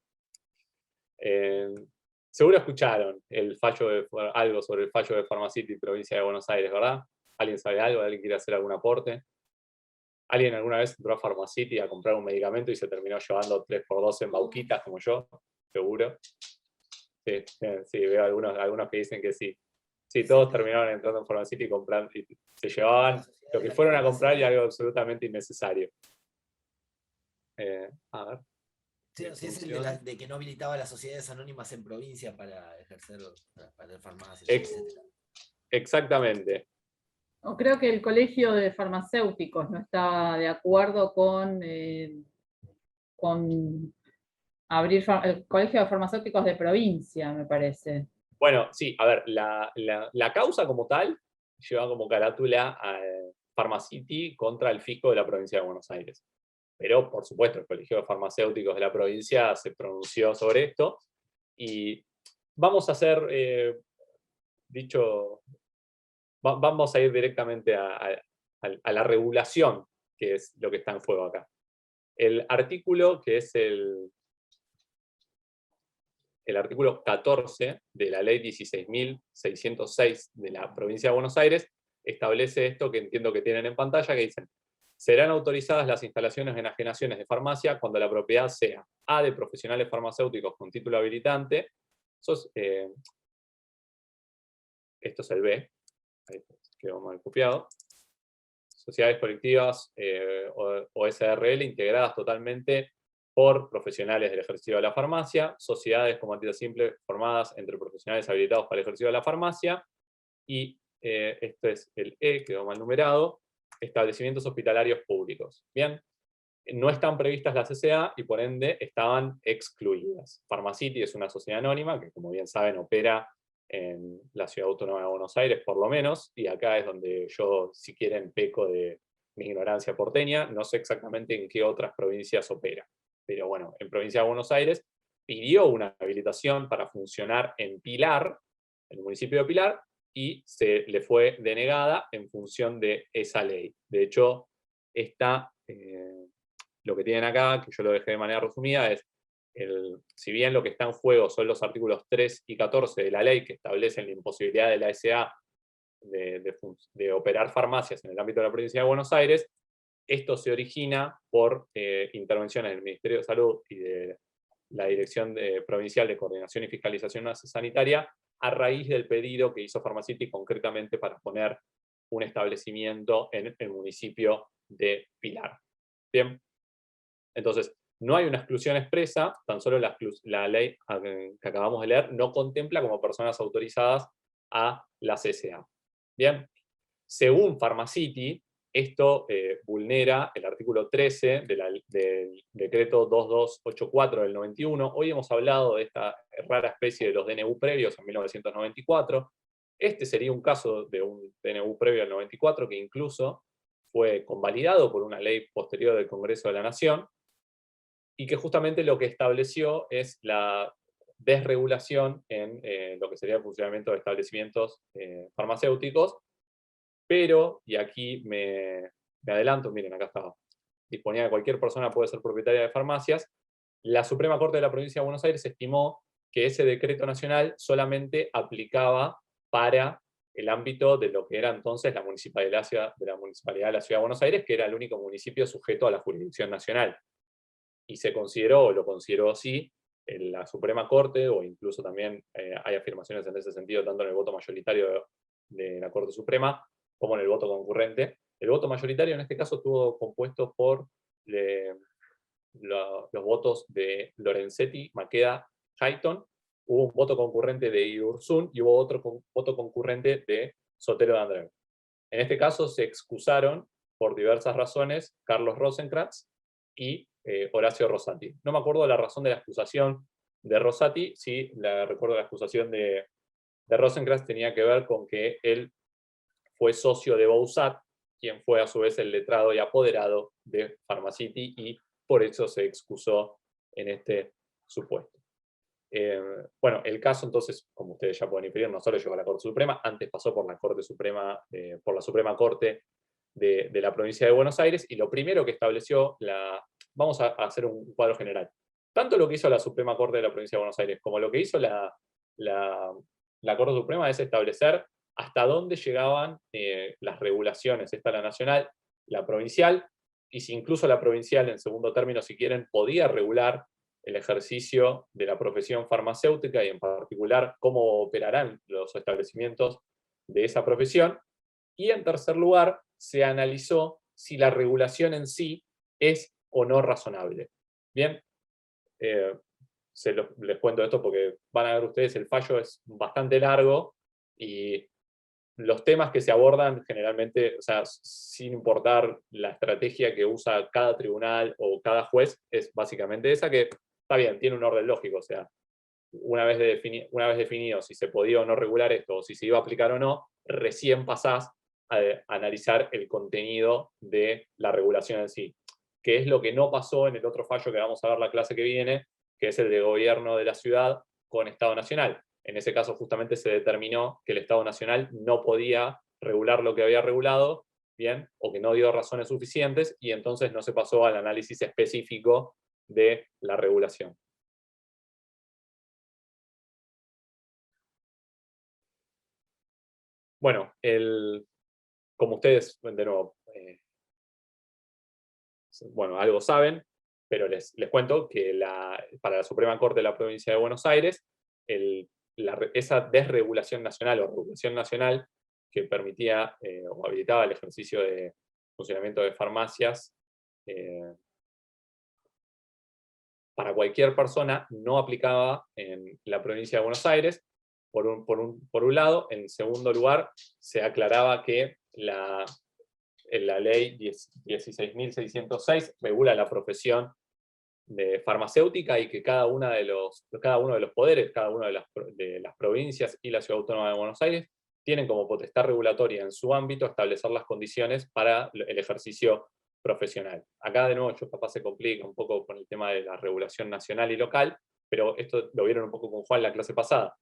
Seguro escucharon algo sobre el fallo de Pharmacity, Provincia de Buenos Aires, ¿verdad? ¿Alguien sabe algo? ¿Alguien quiere hacer algún aporte? ¿Alguien alguna vez entró a Pharmacity a comprar un medicamento y se terminó llevando 3x2 en bauquitas como yo? Seguro. Sí, veo algunos que dicen que sí. Sí, todos terminaron entrando en Pharmacity y comprando, y se llevaban lo que fueron a comprar y algo absolutamente innecesario. A ver. Sí, es el de que no habilitaba las sociedades anónimas en provincia para ejercer, para el farmacia, etc. Exactamente. O creo que el Colegio de Farmacéuticos no está de acuerdo con abrir el Colegio de Farmacéuticos de provincia, me parece. Bueno, sí, a ver, la causa como tal lleva como carátula a Pharmacity contra el fisco de la provincia de Buenos Aires. Pero, por supuesto, el Colegio de Farmacéuticos de la provincia se pronunció sobre esto. Y vamos a hacer, vamos a ir directamente a la regulación, que es lo que está en juego acá. El artículo, que es el artículo 14 de la ley 16.606 de la provincia de Buenos Aires, establece esto que entiendo que tienen en pantalla, que dicen: serán autorizadas las instalaciones en enajenaciones de farmacia cuando la propiedad sea A, de profesionales farmacéuticos con título habilitante. Esto es el B, ahí quedó mal copiado. Sociedades colectivas o SRL integradas totalmente por profesionales del ejercicio de la farmacia, sociedades como entidad simple formadas entre profesionales habilitados para el ejercicio de la farmacia, y esto es el E, quedó mal numerado, establecimientos hospitalarios públicos. Bien, no están previstas las SCA y por ende estaban excluidas. Pharmacity es una sociedad anónima que, como bien saben, opera en la Ciudad Autónoma de Buenos Aires por lo menos, y acá es donde yo, si quieren, peco de mi ignorancia porteña, no sé exactamente en qué otras provincias opera. Pero bueno, en provincia de Buenos Aires pidió una habilitación para funcionar en Pilar, en el municipio de Pilar, y se le fue denegada en función de esa ley. De hecho, lo que tienen acá, que yo lo dejé de manera resumida, es, si bien lo que está en juego son los artículos 3 y 14 de la ley que establecen la imposibilidad de la SA de operar farmacias en el ámbito de la provincia de Buenos Aires, esto se origina por intervenciones del Ministerio de Salud y de la Dirección Provincial de Coordinación y Fiscalización Sanitaria, a raíz del pedido que hizo Pharmacity concretamente para poner un establecimiento en el municipio de Pilar. Bien, entonces, no hay una exclusión expresa, tan solo la ley que acabamos de leer no contempla como personas autorizadas a la CSA. Bien, según Pharmacity, esto vulnera el artículo 13 del decreto 2284 del 91. Hoy hemos hablado de esta rara especie de los DNU previos en 1994. Este sería un caso de un DNU previo al 94 que incluso fue convalidado por una ley posterior del Congreso de la Nación, y que justamente lo que estableció es la desregulación en lo que sería el funcionamiento de establecimientos farmacéuticos, pero, y aquí me adelanto, miren, acá está, disponía que cualquier persona puede ser propietaria de farmacias. La Suprema Corte de la Provincia de Buenos Aires estimó que ese decreto nacional solamente aplicaba para el ámbito de lo que era entonces la municipalidad de la Ciudad de Buenos Aires, que era el único municipio sujeto a la jurisdicción nacional. Y se consideró, o lo consideró así, en la Suprema Corte, o incluso también hay afirmaciones en ese sentido, tanto en el voto mayoritario de la Corte Suprema, como en el voto concurrente. El voto mayoritario en este caso estuvo compuesto por los votos de Lorenzetti, Maqueda, Hayton. Hubo un voto concurrente de Iursun y hubo otro voto concurrente de Sotero de Andreu. En este caso se excusaron por diversas razones Carlos Rosenkrantz y Horacio Rosati. No me acuerdo la razón de la excusación de Rosati, sí recuerdo la excusación de Rosenkrantz tenía que ver con que él fue socio de Bouzat, quien fue a su vez el letrado y apoderado de Pharmacity, y por eso se excusó en este supuesto. Bueno, el caso entonces, como ustedes ya pueden inferir, no solo llegó a la Corte Suprema, antes pasó por la Corte Suprema, por la Suprema Corte de la provincia de Buenos Aires, y lo primero que estableció vamos a hacer un cuadro general. Tanto lo que hizo la Suprema Corte de la provincia de Buenos Aires como lo que hizo la Corte Suprema es establecer hasta dónde llegaban las regulaciones, esta la nacional, la provincial, y si incluso la provincial, en segundo término, si quieren, podía regular el ejercicio de la profesión farmacéutica y en particular cómo operarán los establecimientos de esa profesión. Y en tercer lugar, se analizó si la regulación en sí es o no razonable. Bien, les cuento esto porque van a ver ustedes, el fallo es bastante largo y los temas que se abordan generalmente, o sea, sin importar la estrategia que usa cada tribunal o cada juez, es básicamente esa, que está bien, tiene un orden lógico, o sea, una vez definido si se podía o no regular esto, o si se iba a aplicar o no, recién pasás a analizar el contenido de la regulación en sí, que es lo que no pasó en el otro fallo que vamos a ver la clase que viene, que es el de gobierno de la ciudad con Estado Nacional. En ese caso justamente se determinó que el Estado Nacional no podía regular lo que había regulado, bien, o que no dio razones suficientes, y entonces no se pasó al análisis específico de la regulación. Bueno, como ustedes, de nuevo, bueno, algo saben, pero les cuento que para la Suprema Corte de la Provincia de Buenos Aires, esa desregulación nacional o regulación nacional que permitía o habilitaba el ejercicio de funcionamiento de farmacias para cualquier persona no aplicaba en la provincia de Buenos Aires, por un lado. En segundo lugar, se aclaraba que la ley 16.606 regula la profesión de farmacéutica y que cada uno de los poderes, cada una de las provincias y la Ciudad Autónoma de Buenos Aires tienen como potestad regulatoria en su ámbito establecer las condiciones para el ejercicio profesional. Acá de nuevo yo capaz se complica un poco con el tema de la regulación nacional y local, pero esto lo vieron un poco con Juan la clase pasada.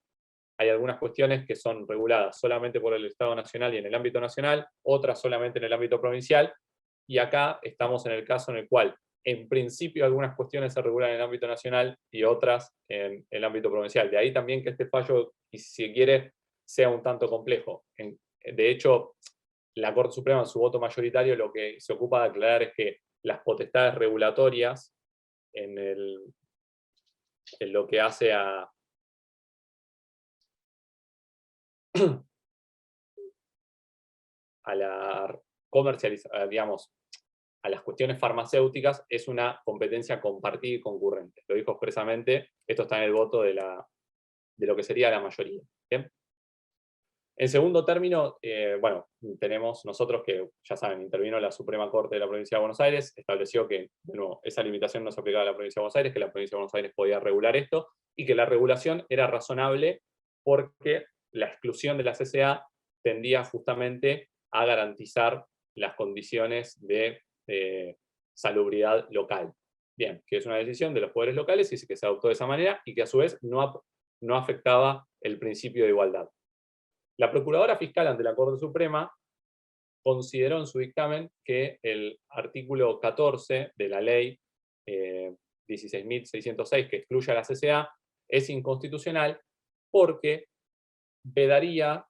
Hay algunas cuestiones que son reguladas solamente por el Estado nacional y en el ámbito nacional, otras solamente en el ámbito provincial, y acá estamos en el caso en el cual, en principio, algunas cuestiones se regulan en el ámbito nacional y otras en el ámbito provincial. De ahí también que este fallo, y si se quiere, sea un tanto complejo. De hecho, la Corte Suprema en su voto mayoritario lo que se ocupa de aclarar es que las potestades regulatorias en lo que hace a la comercialización, digamos, a las cuestiones farmacéuticas, es una competencia compartida y concurrente. Lo dijo expresamente, esto está en el voto de lo que sería la mayoría. ¿Bien? En segundo término, bueno, tenemos nosotros que, ya saben, intervino la Suprema Corte de la Provincia de Buenos Aires, estableció que, de nuevo, esa limitación no se aplicaba a la Provincia de Buenos Aires, que la Provincia de Buenos Aires podía regular esto, y que la regulación era razonable porque la exclusión de la CCA tendía justamente a garantizar las condiciones de salubridad local. Bien, que es una decisión de los poderes locales y que se adoptó de esa manera y que a su vez no afectaba el principio de igualdad. La Procuradora Fiscal ante la Corte Suprema consideró en su dictamen que el artículo 14 de la ley 16.606, que excluye a la CCA, es inconstitucional porque estaría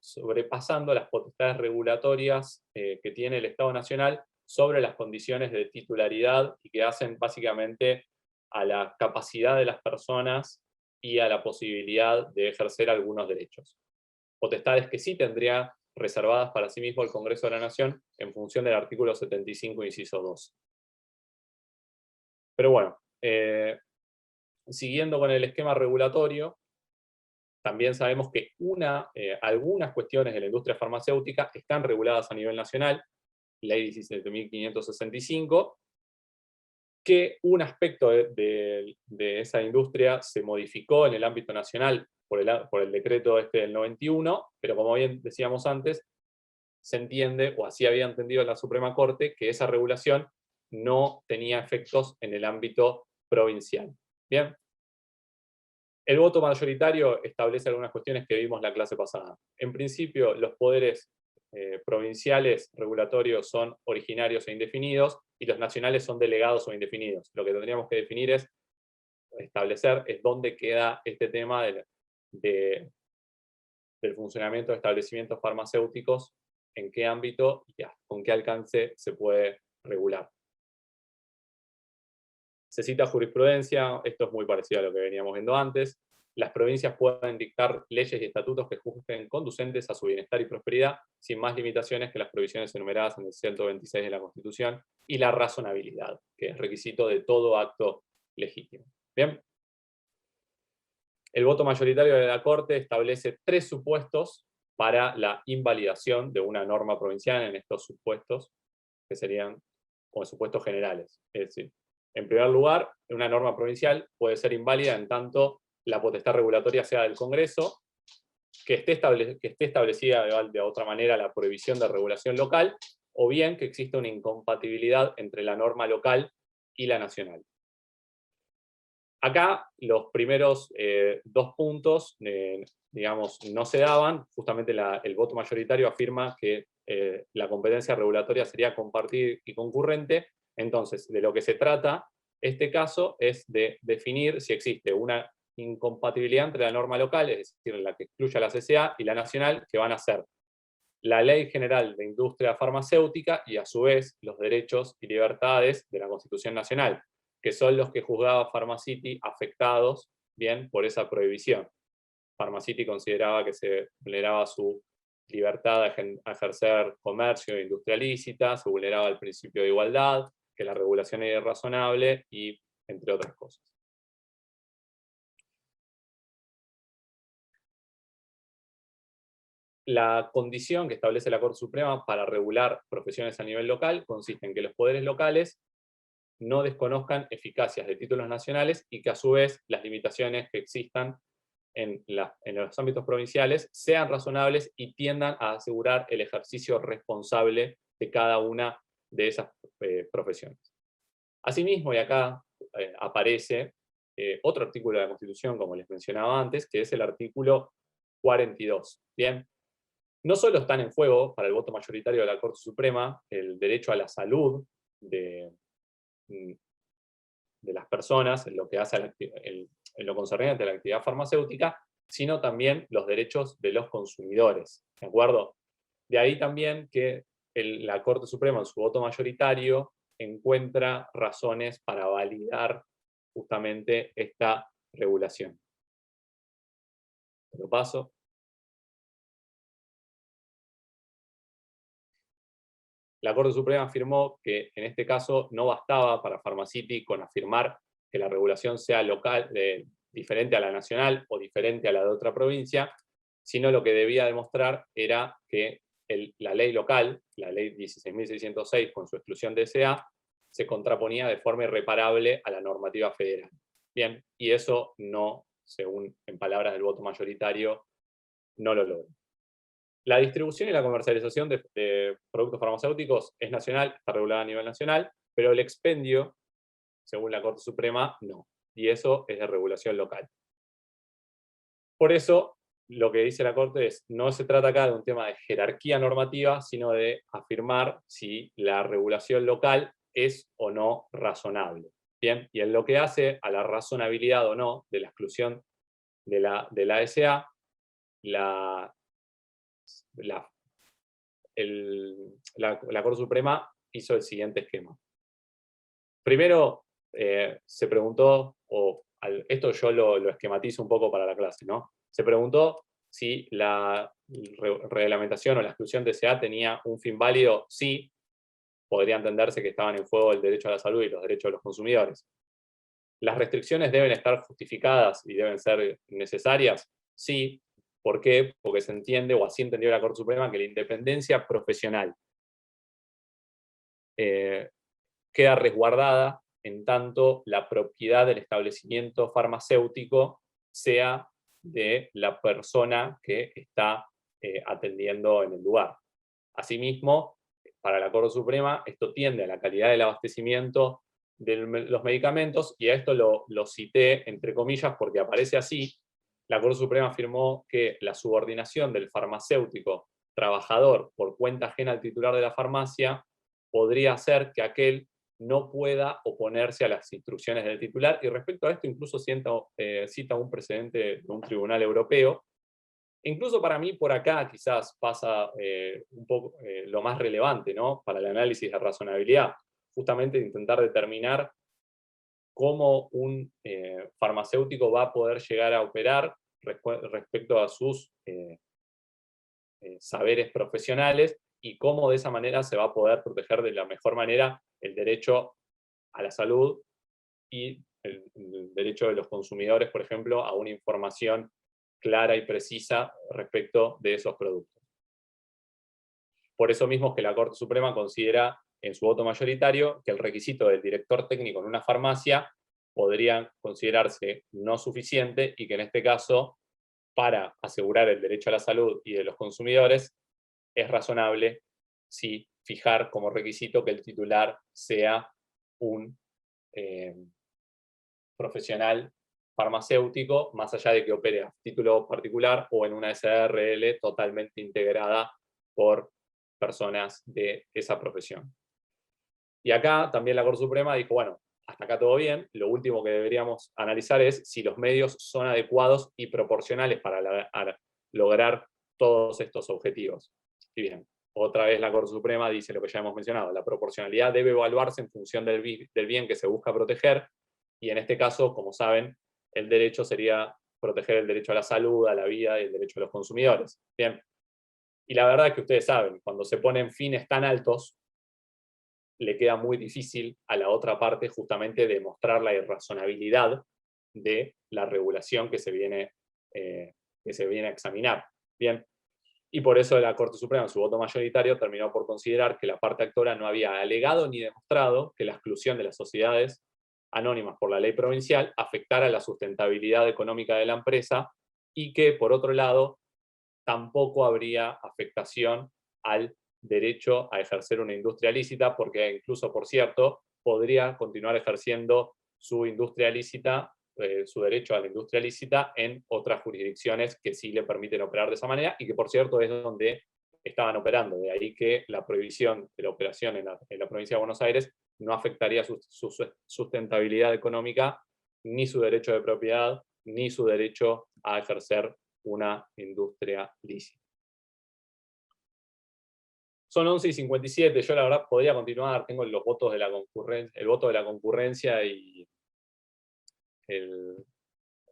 sobrepasando las potestades regulatorias que tiene el Estado Nacional sobre las condiciones de titularidad y que hacen básicamente a la capacidad de las personas y a la posibilidad de ejercer algunos derechos. Potestades que sí tendría reservadas para sí mismo el Congreso de la Nación en función del artículo 75, inciso 2. Pero bueno, siguiendo con el esquema regulatorio, también sabemos que algunas cuestiones de la industria farmacéutica están reguladas a nivel nacional, ley 17.565, que un aspecto de esa industria se modificó en el ámbito nacional por el decreto del 91, pero como bien decíamos antes, se entiende, o así había entendido la Suprema Corte, que esa regulación no tenía efectos en el ámbito provincial. Bien. El voto mayoritario establece algunas cuestiones que vimos la clase pasada. En principio, los poderes provinciales regulatorios son originarios e indefinidos, y los nacionales son delegados o indefinidos. Lo que tendríamos que definir establecer dónde queda este tema del funcionamiento de establecimientos farmacéuticos, en qué ámbito y con qué alcance se puede regular. Se cita jurisprudencia, esto es muy parecido a lo que veníamos viendo antes. Las provincias pueden dictar leyes y estatutos que juzguen conducentes a su bienestar y prosperidad, sin más limitaciones que las provisiones enumeradas en el 126 de la Constitución, y la razonabilidad, que es requisito de todo acto legítimo. Bien. El voto mayoritario de la Corte establece 3 supuestos para la invalidación de una norma provincial en estos supuestos, que serían como supuestos generales. Es decir, en primer lugar, una norma provincial puede ser inválida en tanto la potestad regulatoria sea del Congreso, que esté establecida de otra manera la prohibición de regulación local, o bien que exista una incompatibilidad entre la norma local y la nacional. Acá los primeros 2 puntos, digamos, no se daban. Justamente el voto mayoritario afirma que la competencia regulatoria sería compartida y concurrente. Entonces, de lo que se trata este caso es de definir si existe una incompatibilidad entre la norma local, es decir, la que excluye a la CCA, y la nacional, que van a ser la Ley General de Industria Farmacéutica y a su vez los derechos y libertades de la Constitución Nacional, que son los que juzgaba Pharmacity afectados, bien, por esa prohibición. Pharmacity consideraba que se vulneraba su libertad a ejercer comercio e industria lícita, se vulneraba el principio de igualdad, que la regulación era irrazonable, y entre otras cosas. La condición que establece la Corte Suprema para regular profesiones a nivel local consiste en que los poderes locales no desconozcan eficacias de títulos nacionales y que a su vez las limitaciones que existan en los ámbitos provinciales sean razonables y tiendan a asegurar el ejercicio responsable de cada una de esas profesiones. Asimismo, y acá aparece otro artículo de la Constitución, como les mencionaba antes, que es el artículo 42. Bien, no solo están en juego para el voto mayoritario de la Corte Suprema el derecho a la salud de las personas, en lo que hace en lo concerniente a la actividad farmacéutica, sino también los derechos de los consumidores, ¿de acuerdo? De ahí también que la Corte Suprema en su voto mayoritario encuentra razones para validar justamente esta regulación. Lo paso. La Corte Suprema afirmó que en este caso no bastaba para Pharmacity con afirmar que la regulación sea local, diferente a la nacional o diferente a la de otra provincia, sino lo que debía demostrar era que la ley local, la ley 16.606 con su exclusión de SA, se contraponía de forma irreparable a la normativa federal. Bien, y eso no, según en palabras del voto mayoritario, no lo logra. La distribución y la comercialización de productos farmacéuticos es nacional, está regulada a nivel nacional, pero el expendio, según la Corte Suprema, no. Y eso es de regulación local. Por eso, lo que dice la Corte es, no se trata acá de un tema de jerarquía normativa, sino de afirmar si la regulación local es o no razonable. Bien, y en lo que hace a la razonabilidad o no de la exclusión de la ASA, la Corte Suprema hizo el siguiente esquema. Primero, se preguntó, esto yo lo esquematizo un poco para la clase, ¿no? Se preguntó si la reglamentación o la exclusión de SA tenía un fin válido. Sí, podría entenderse que estaban en juego el derecho a la salud y los derechos de los consumidores. ¿Las restricciones deben estar justificadas y deben ser necesarias? Sí. ¿Por qué? Porque se entiende, o así entendió la Corte Suprema, que la independencia profesional queda resguardada en tanto la propiedad del establecimiento farmacéutico sea de la persona que está atendiendo en el lugar. Asimismo, para la Corte Suprema, esto tiende a la calidad del abastecimiento de los medicamentos, y a esto lo cité entre comillas porque aparece así. La Corte Suprema afirmó que la subordinación del farmacéutico trabajador por cuenta ajena al titular de la farmacia podría hacer que aquel no pueda oponerse a las instrucciones del titular, y respecto a esto incluso cita un precedente de un tribunal europeo. Incluso para mí por acá quizás pasa un poco lo más relevante, ¿no? Para el análisis de razonabilidad, justamente intentar determinar cómo un farmacéutico va a poder llegar a operar respecto a sus saberes profesionales, y cómo de esa manera se va a poder proteger de la mejor manera el derecho a la salud y el derecho de los consumidores, por ejemplo, a una información clara y precisa respecto de esos productos. Por eso mismo es que la Corte Suprema considera en su voto mayoritario que el requisito del director técnico en una farmacia podría considerarse no suficiente, y que en este caso, para asegurar el derecho a la salud y de los consumidores, es razonable sí fijar como requisito que el titular sea un profesional farmacéutico, más allá de que opere a título particular o en una SRL totalmente integrada por personas de esa profesión. Y acá también la Corte Suprema dijo, bueno, hasta acá todo bien, lo último que deberíamos analizar es si los medios son adecuados y proporcionales para lograr todos estos objetivos. Y bien, otra vez la Corte Suprema dice lo que ya hemos mencionado, la proporcionalidad debe evaluarse en función del bien que se busca proteger, y en este caso, como saben, el derecho sería proteger el derecho a la salud, a la vida y el derecho de los consumidores. Bien, y la verdad es que ustedes saben, cuando se ponen fines tan altos, le queda muy difícil a la otra parte justamente demostrar la irrazonabilidad de la regulación que se viene a examinar. Bien, y por eso la Corte Suprema en su voto mayoritario terminó por considerar que la parte actora no había alegado ni demostrado que la exclusión de las sociedades anónimas por la ley provincial afectara la sustentabilidad económica de la empresa y que, por otro lado, tampoco habría afectación al derecho a ejercer una industria lícita, porque incluso, por cierto, podría continuar ejerciendo su industria lícita, su derecho a la industria lícita en otras jurisdicciones que sí le permiten operar de esa manera, y que, por cierto, es donde estaban operando. De ahí que la prohibición de la operación en la provincia de Buenos Aires no afectaría su sustentabilidad económica, ni su derecho de propiedad, ni su derecho a ejercer una industria lícita. Son 11:57, yo la verdad podría continuar, tengo los votos de la concurrencia, el voto de la concurrencia y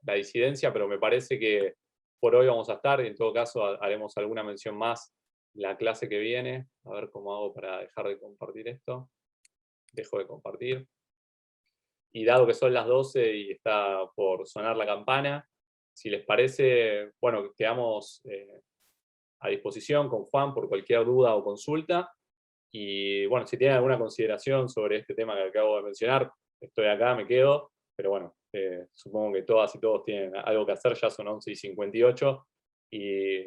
la disidencia, pero me parece que por hoy vamos a estar, y en todo caso haremos alguna mención más la clase que viene. A ver cómo hago para dejar de compartir esto. Dejo de compartir. Y dado que son las 12 y está por sonar la campana, si les parece, bueno, quedamos a disposición con Juan por cualquier duda o consulta. Y bueno, si tienen alguna consideración sobre este tema que acabo de mencionar, estoy acá, me quedo, pero bueno, supongo que todas y todos tienen algo que hacer, ya son 11:58, y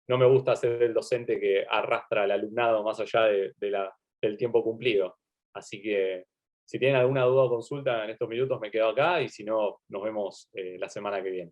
no me gusta ser el docente que arrastra al alumnado más allá del tiempo cumplido. Así que si tienen alguna duda o consulta en estos minutos me quedo acá, y si no, nos vemos la semana que viene.